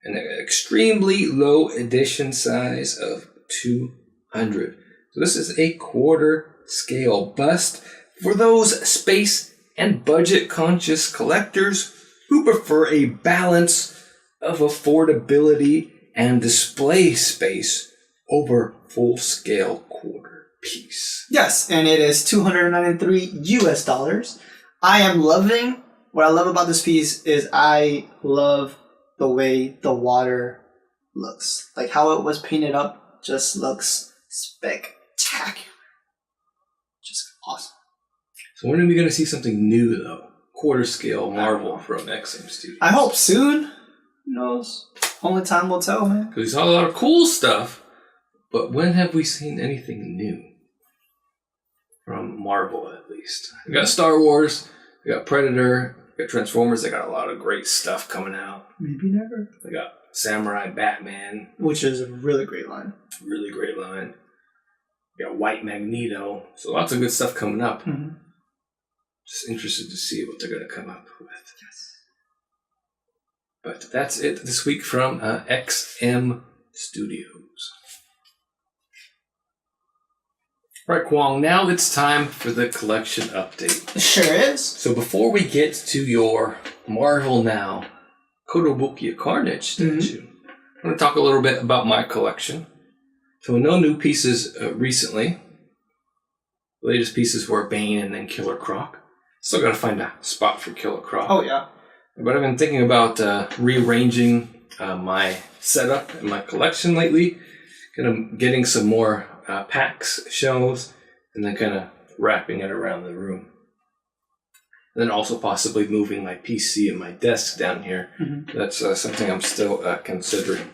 and an extremely low edition size of 200. So this is a quarter scale bust for those space and budget conscious collectors who prefer a balance of affordability and display space over full-scale quarter piece. Yes, and it is $293 US. I am loving, what I love about this piece is I love the way the water looks. Like how it was painted up just looks spectacular. Just awesome. So when are we going to see something new, though? Quarter scale Marvel from H.M.O Studios. I hope soon. Who knows? Only time will tell, man. Because we saw a lot of cool stuff, but when have we seen anything new? From Marvel, at least. We got Star Wars, we got Predator, we got Transformers, they got a lot of great stuff coming out. Maybe never. They got Samurai Batman. Which is a really great line. Really great line. We got White Magneto. So lots of good stuff coming up. Mm-hmm. Just interested to see what they're going to come up with. Yes. But that's it this week from H.M Studios. Right, Kwong, now it's time for the collection update. It sure is. So before we get to your Marvel Now Kotobukiya Carnage statue, I'm going to talk a little bit about my collection. So no new pieces recently. The latest pieces were Bane and then Killer Croc. Still got to find a spot for Killer Croc. Oh, yeah. But I've been thinking about rearranging my setup and my collection lately. Kind of getting some more packs, shelves, and then kind of wrapping it around the room. And then also possibly moving my PC and my desk down here. Mm-hmm. That's something I'm still considering.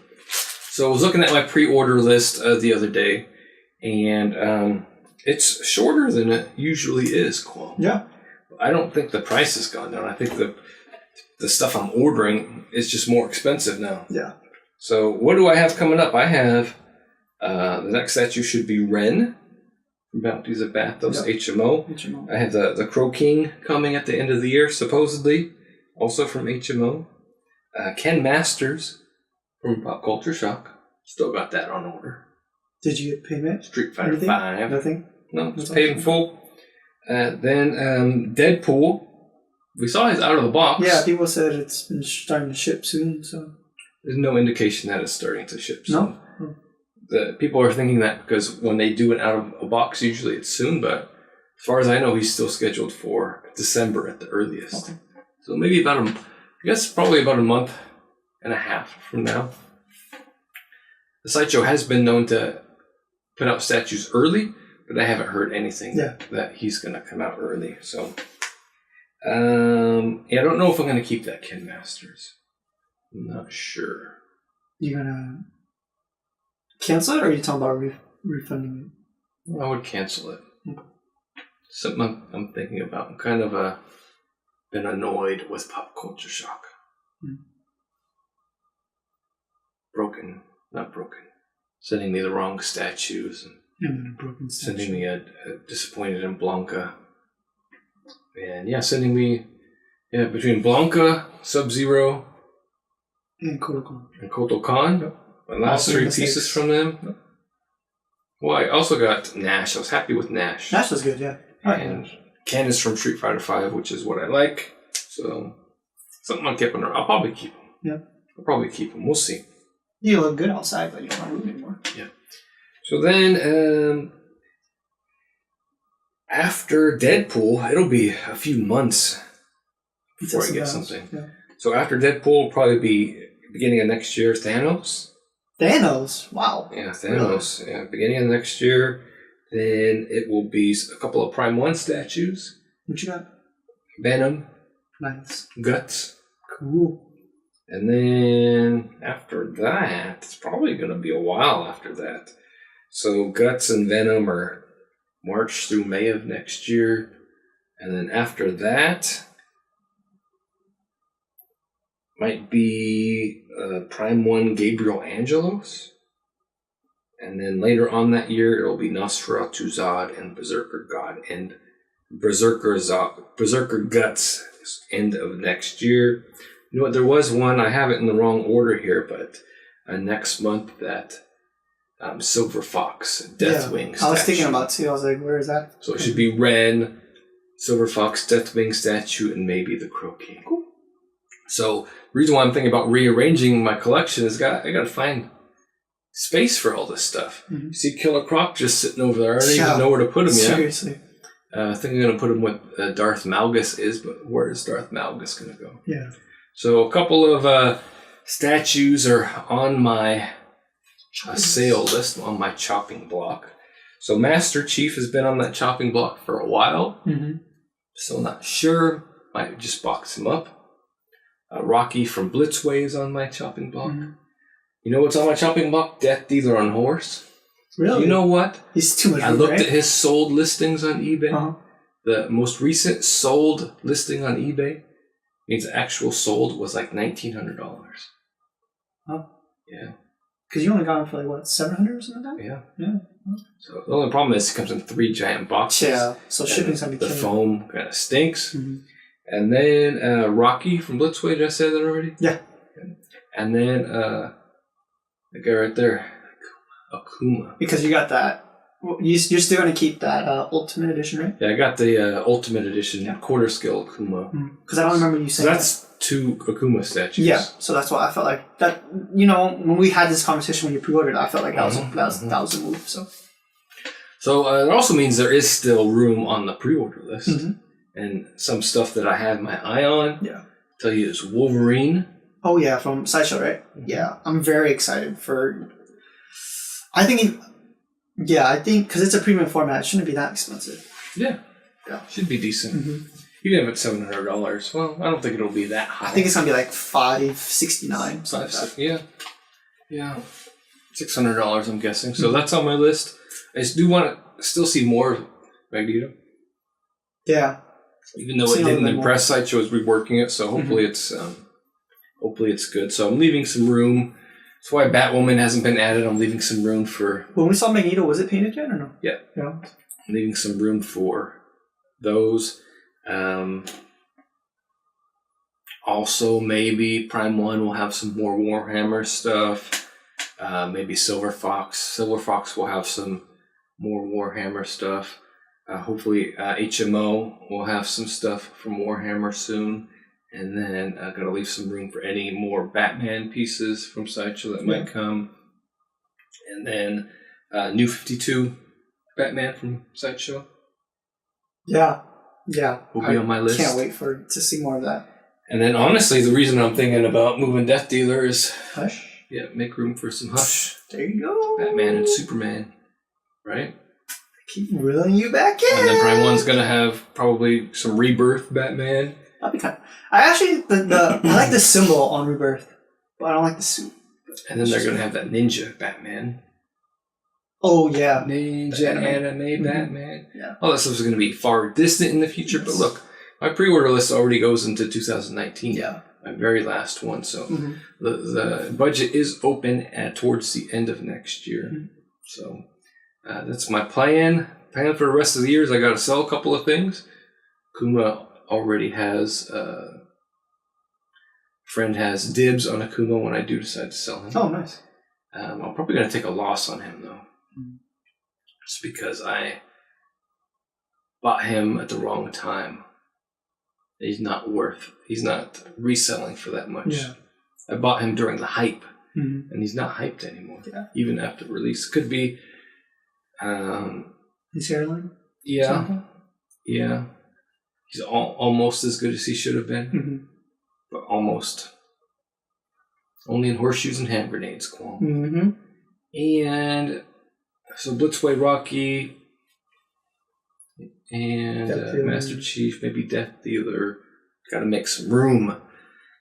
So I was looking at my pre-order list the other day, and it's shorter than it usually is, Kwong. Yeah. I don't think the price has gone down. I think the stuff I'm ordering is just more expensive now. Yeah. So what do I have coming up? I have the next statue should be Ren from Bounties of Bathos, yep. H.M.O. I have the Crow King coming at the end of the year, supposedly, also from H.M.O. Ken Masters from Pop Culture Shock. Still got that on order. Did you get payment? Street Fighter 5. Nothing? No, it's paid in full. Then Deadpool. We saw his out of the box. Yeah, people said it's been starting to ship soon, so... There's no indication that it's starting to ship soon. No? Oh. The people are thinking that because when they do it out of a box, usually it's soon, but as far as I know, he's still scheduled for December at the earliest. Okay. So maybe probably about a month and a half from now. The Sideshow has been known to put out statues early, but I haven't heard anything that he's going to come out early. So, I don't know if I'm going to keep that Ken Masters. I'm not sure. You gonna cancel it, or are you talking about refunding it? I would cancel it. Okay. Something I'm thinking about. I'm kind of been annoyed with Pop Culture Shock. Not broken. Sending me the wrong statues. And a broken statue. Sending me a disappointed in Blanca. And sending me between Blanca, Sub-Zero, and Kotal Khan. Yep. My last three pieces from them. Yep. Well, I also got Nash. I was happy with Nash. Nash was good, yeah. And Ken is from Street Fighter 5, which is what I like. So, something I'll keep on. I'll probably keep him. Yeah. I'll probably keep him. We'll see. You look good outside, but you don't move anymore. Yeah. So then, after Deadpool, it'll be a few months before I get something. Yeah. So after Deadpool, will probably be beginning of next year, Thanos. Thanos? Wow. Yeah, Thanos. Really? Yeah, beginning of next year. Then it will be a couple of Prime 1 statues. What you got? Venom. Nice. Guts. Cool. And then after that, it's probably going to be a while after that. So Guts and Venom are March through May of next year. And then after that, might be Prime 1 Gabriel Angelos. And then later on that year, it'll be Nosferatu Zod and Berserker God. And Berserker Guts is end of next year. You know what? There was one, I have it in the wrong order here, but next month that Silver Fox Deathwing statue. I was thinking about too. I was like, where is that? So it should be Ren, Silver Fox Deathwing statue, and maybe the Crow King. Cool. So the reason why I'm thinking about rearranging my collection is I got to find space for all this stuff. Mm-hmm. You see Killer Croc just sitting over there. I don't even know where to put him yet. Seriously. I think I'm going to put him where Darth Malgus is, but where is Darth Malgus going to go? Yeah. So a couple of statues are on my sale list, on my chopping block. So Master Chief has been on that chopping block for a while. Mm-hmm. Still not sure. Might just box him up. Rocky from Blitzway is on my chopping block. Mm-hmm. You know what's on my chopping block? Death Dealer on horse. Really? You know what? He's too much. I looked at his sold listings on eBay. Uh-huh. The most recent sold listing on eBay means actual sold was like $1,900. Huh? Yeah. Because you only got him for like, what, 700 or something like that? Yeah. Yeah. So the only problem is it comes in 3 giant boxes. Yeah. So shipping's going to be The killing. foam kind of stinks. Mm-hmm. And then Rocky from Blitzway, did I say that already? Yeah. And then the guy right there, Akuma. Because you got that. You're still going to keep that Ultimate Edition, right? Yeah, I got the Ultimate Edition quarter scale Akuma. Because I don't remember you saying that's 2 Akuma statues. Yeah, so that's why I felt like that. You know, when we had this conversation when you pre-ordered, I felt like that was a move. So it also means there is still room on the pre-order list, mm-hmm. and some stuff that I have my eye on. Yeah, tell you is Wolverine. Oh yeah, from Sideshow, right? Mm-hmm. Yeah, I'm very excited for. I think because it's a premium format, it shouldn't be that expensive. Yeah, should be decent. Mm-hmm. Even if it's $700, well, I don't think it'll be that high. I think it's gonna be like $569. Something like that. Yeah, $600. I'm guessing. So that's on my list. I just do want to still see more of Magneto. Yeah. Even though it didn't impress Sideshow, is reworking it, so hopefully it's good. So I'm leaving some room. That's why Batwoman hasn't been added. I'm leaving some room for. When we saw Magneto, was it painted yet or no? Yeah. Yeah. I'm leaving some room for those. Also, maybe Prime 1 will have some more Warhammer stuff. Maybe Silver Fox. Silver Fox will have some more Warhammer stuff. Hopefully, H.M.O. will have some stuff from Warhammer soon. And then I'm going to leave some room for any more Batman pieces from Sideshow that might come. And then New 52 Batman from Sideshow. Yeah. Yeah. Will be on my list. Can't wait to see more of that. And then honestly, the reason I'm thinking about moving Death Dealer is... Hush? Yeah, make room for some Hush. There you go. Batman and Superman. Right? Keep reeling you back in. And then Prime 1's going to have probably some Rebirth Batman. That'd be kind of... I actually... I like the symbol on Rebirth, but I don't like the suit. And then they're going to have that Ninja Batman. Oh, yeah. Ninja anime Batman. Yeah. All that stuff is going to be far distant in the future, but look, my pre-order list already goes into 2019. Yeah. My very last one. So the budget is open towards the end of next year. Mm-hmm. So that's my plan. Plan for the rest of the years. I got to sell a couple of things. Kuma already has... friend has dibs on Akuma when I do decide to sell him. Oh, nice. I'm probably going to take a loss on him, though. Just because I bought him at the wrong time. He's not reselling for that much. Yeah. I bought him during the hype, and he's not hyped anymore. Yeah. Even after release. Could be... his hairline? Yeah. Something? Yeah. He's almost as good as he should have been. Mm-hmm. But almost. Only in horseshoes and hand grenades, Qualm. Mm-hmm. And so Blitzway Rocky and Master Chief, maybe Death Dealer. Got to make some room.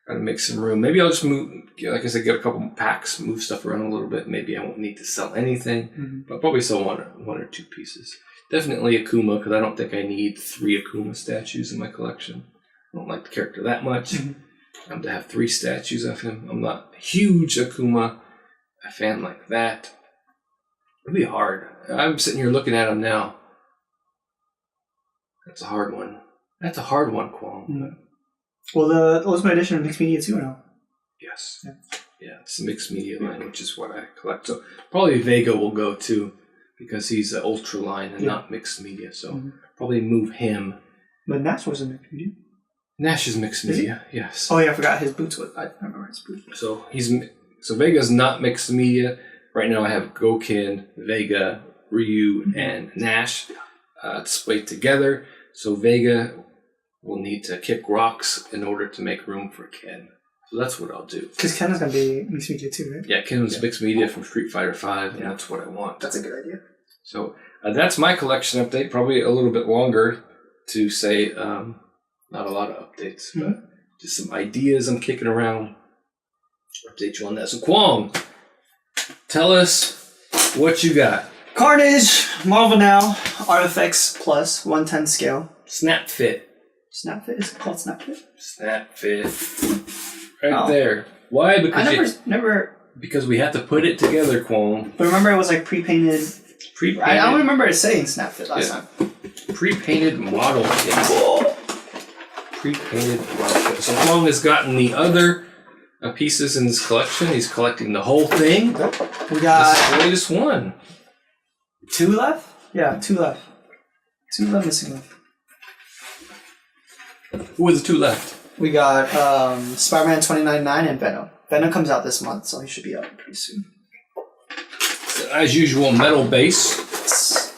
Maybe I'll just move, like I said, get a couple packs, move stuff around a little bit. Maybe I won't need to sell anything, but I'll probably sell one or two pieces. Definitely Akuma, because I don't think I need 3 Akuma statues in my collection. I don't like the character that much. to have 3 statues of him. I'm not a huge Akuma a fan like that. It'd be hard. I'm sitting here looking at him now. That's a hard one. That's a hard one, Kwong. Mm-hmm. Well, the Ultimate Edition of Mixed Media too now. Yes. Yeah, it's the mixed media line, which is what I collect. So probably Vega will go too, because he's the Ultra line and not mixed media. So probably move him. But Nash was a mixed media. Nash is mixed media, yes. Oh yeah, I forgot his boots. I remember his boots. So Vega's not mixed media. Right now I have Gokin, Vega, Ryu, and Nash displayed together. So Vega will need to kick rocks in order to make room for Ken. So that's what I'll do. Because Ken is going to be mixed media too, right? Yeah, Ken was mixed media from Street Fighter V, and that's what I want. That's a good idea. So that's my collection update. Probably a little bit longer to say. Not a lot of updates, but just some ideas I'm kicking around. Update you on that. So Kwong, tell us what you got. Carnage, Marvel Now, Artifacts Plus, 110 scale. Snap Fit. Snap Fit? Is it called Snap Fit? Snap Fit. Right there. Why? Because because we have to put it together, Kwong. But remember it was like pre-painted. I don't remember it saying Snap Fit last time. Pre-painted model kit. Pre-painted model kit. So Kwong has gotten the other pieces in his collection. He's collecting the whole thing. We got this is the latest one. 2 left? Yeah, 2 left. 2 left, missing left. Who are the 2 left? We got Spider-Man 2099 and Venom. Venom comes out this month, so he should be out pretty soon. As usual, metal base. It's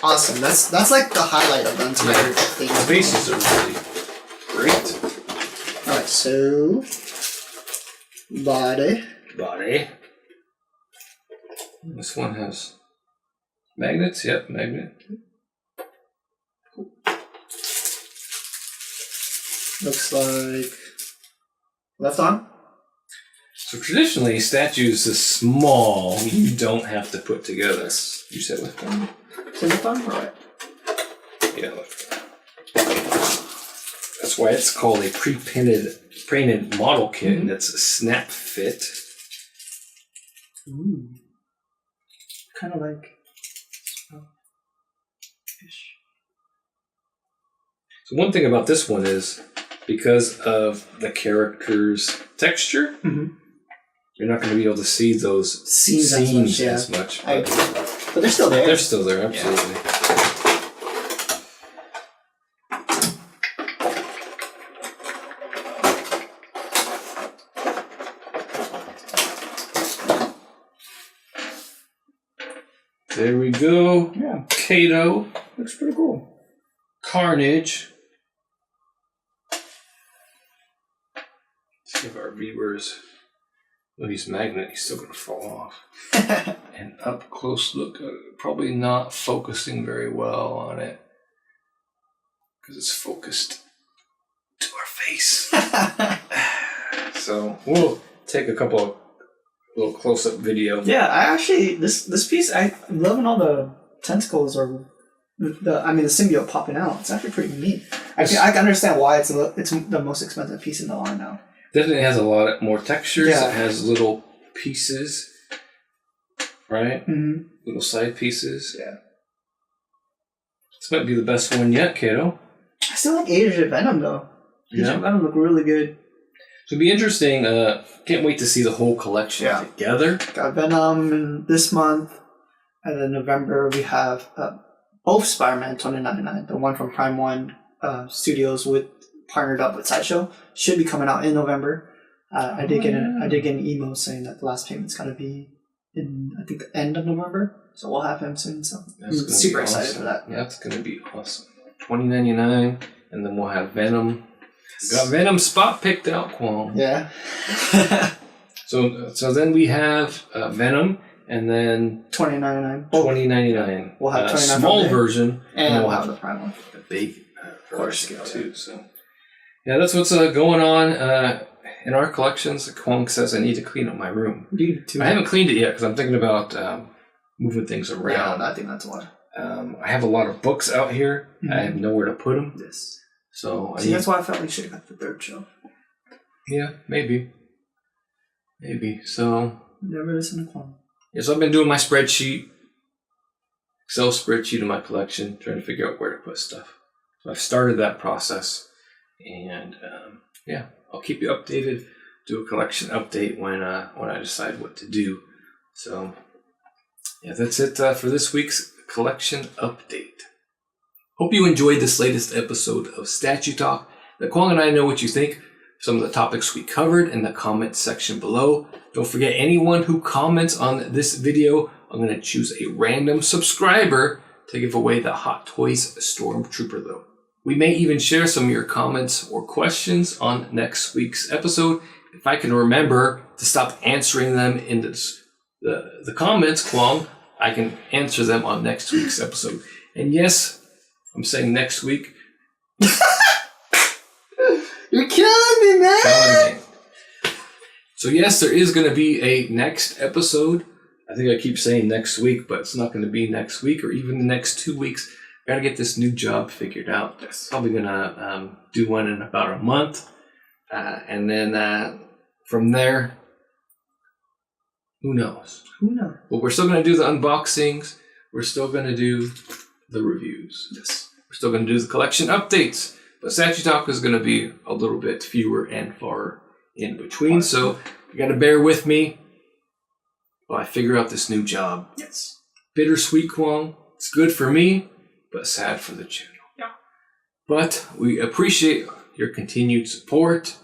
awesome. That's like the highlight of the entire thing. The bases are really great. Alright, so body. This one has magnets. Yep, magnet. Looks like left arm. So traditionally, statues this small, you don't have to put together. You said left arm? Is it left arm or right? Yeah, left arm. That's why it's called a pre-painted model kit, and it's a snap fit. Ooh. Kind of like fish. So one thing about this one is, because of the character's texture, you're not going to be able to see those seams as much. But they're still there. They're still there, absolutely. Yeah. There we go. Yeah. Kato. Looks pretty cool. Carnage. Let's give our viewers. Well, he's magnet. He's still going to fall off. And up close look. Probably not focusing very well on it. Because it's focused to our face. So we'll take a little close-up video. Yeah, I actually this piece I'm loving all the tentacles or the symbiote popping out. It's actually pretty neat. I can understand why it's the most expensive piece in the line now. Definitely has a lot more textures. Yeah. It has little pieces, right? Mm-hmm. Little side pieces. Yeah. This might be the best one yet, Kato. I still like Age of Venom though. Age of Venom look really good. So it'll be interesting. Can't wait to see the whole collection together. Got Venom this month, and then November we have both Spider-Man 2099. The one from Prime One Studios partnered up with Sideshow should be coming out in November. I did get an email saying that the last payment's gonna be in I think the end of November, so we'll have him soon. So I'm super excited for that. Yeah, that's gonna be awesome. 2099, and then we'll have Venom. We got Venom spot picked out, Kwong. Yeah. So then we have Venom, and then 2099. 2099. We'll have a small version, and we'll have the Prime one. The big version too. So yeah, that's what's going on in our collections. Kwong says I need to clean up my room. I haven't cleaned it yet because I'm thinking about moving things around. Yeah, I think that's why. I have a lot of books out here. I have nowhere to put them. Yes. So that's why I felt like you should have got the third shelf. Yeah, maybe. So Never listen to Kwong. yeah, so I've been doing my spreadsheet, Excel spreadsheet of my collection, trying to figure out where to put stuff. So I've started that process, and I'll keep you updated. Do a collection update when I decide what to do. So yeah, that's it for this week's collection update. Hope you enjoyed this latest episode of Statue Talk. Let Kwong and I know what you think of some of the topics we covered in the comments section below. Don't forget, anyone who comments on this video, I'm going to choose a random subscriber to give away the Hot Toys Stormtrooper load. We may even share some of your comments or questions on next week's episode. If I can remember to stop answering them in the comments, Kwong, I can answer them on next week's episode. And yes, I'm saying next week. You're killing me, man! So yes, there is going to be a next episode. I think I keep saying next week, but it's not going to be next week or even the next 2 weeks. Got to get this new job figured out. Yes. Probably going to do one in about a month. And then from there, who knows? But we're still going to do the unboxings. We're still going to do the reviews. Yes. We're still going to do the collection updates. But Statue Talk is going to be a little bit fewer and far in between. So you got to bear with me while I figure out this new job. Yes. Bittersweet, Kwong. It's good for me, but sad for the channel. Yeah. But we appreciate your continued support.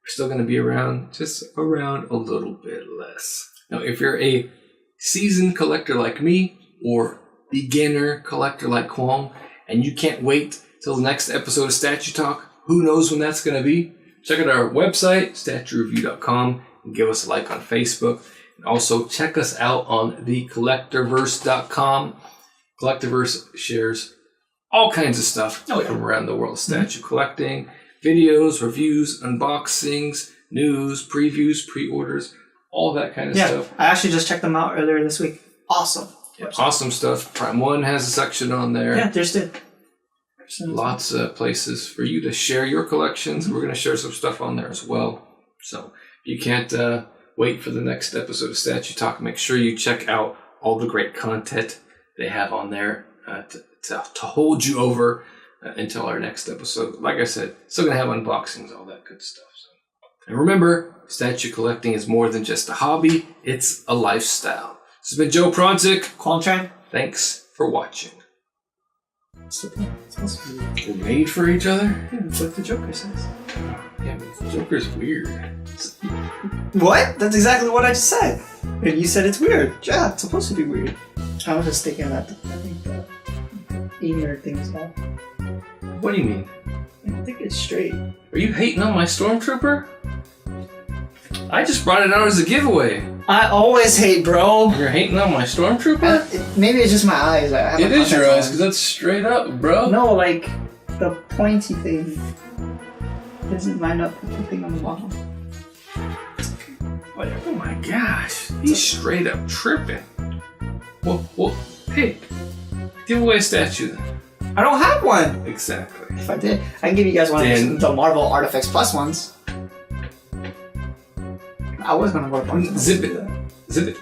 We're still going to be around, just around a little bit less. Now, if you're a seasoned collector like me or beginner collector like Kwong, and you can't wait till the next episode of Statue Talk, who knows when that's going to be? Check out our website, statuereview.com, and give us a like on Facebook. And also check us out on thecollectorverse.com. Collectorverse shares all kinds of stuff from around the world of statue collecting, videos, reviews, unboxings, news, previews, pre-orders, all that kind of stuff. I actually just checked them out earlier this week. Awesome. Yeah, awesome stuff. Prime 1 has a section on there. Yeah, there's the... Lots of places for you to share your collections. We're going to share some stuff on there as well. So if you can't wait for the next episode of Statue Talk, make sure you check out all the great content they have on there to hold you over until our next episode. Like I said, still going to have unboxings, all that good stuff. So. And remember, statue collecting is more than just a hobby. It's a lifestyle. This has been Joe Prodzik. Kwong Tran. Thanks for watching. We're made for each other? Yeah, that's what the Joker says. Yeah, but the Joker's weird. What? That's exactly what I just said. And you said it's weird. Yeah, it's supposed to be weird. I was just thinking that I think the ear thing is off. What do you mean? I think it's straight. Are you hating on my Stormtrooper? I just brought it out as a giveaway. I always hate, bro. You're hating on my Stormtrooper? Maybe it's just my eyes. It is your eyes, because that's straight up, bro. No, like, the pointy thing doesn't line up with the thing on the bottom. Oh my gosh. He's straight up tripping. Well, hey, give away a statue then. I don't have one. Exactly. If I did, I can give you guys one of the Marvel Artifacts Plus ones. I was gonna go to Zip it.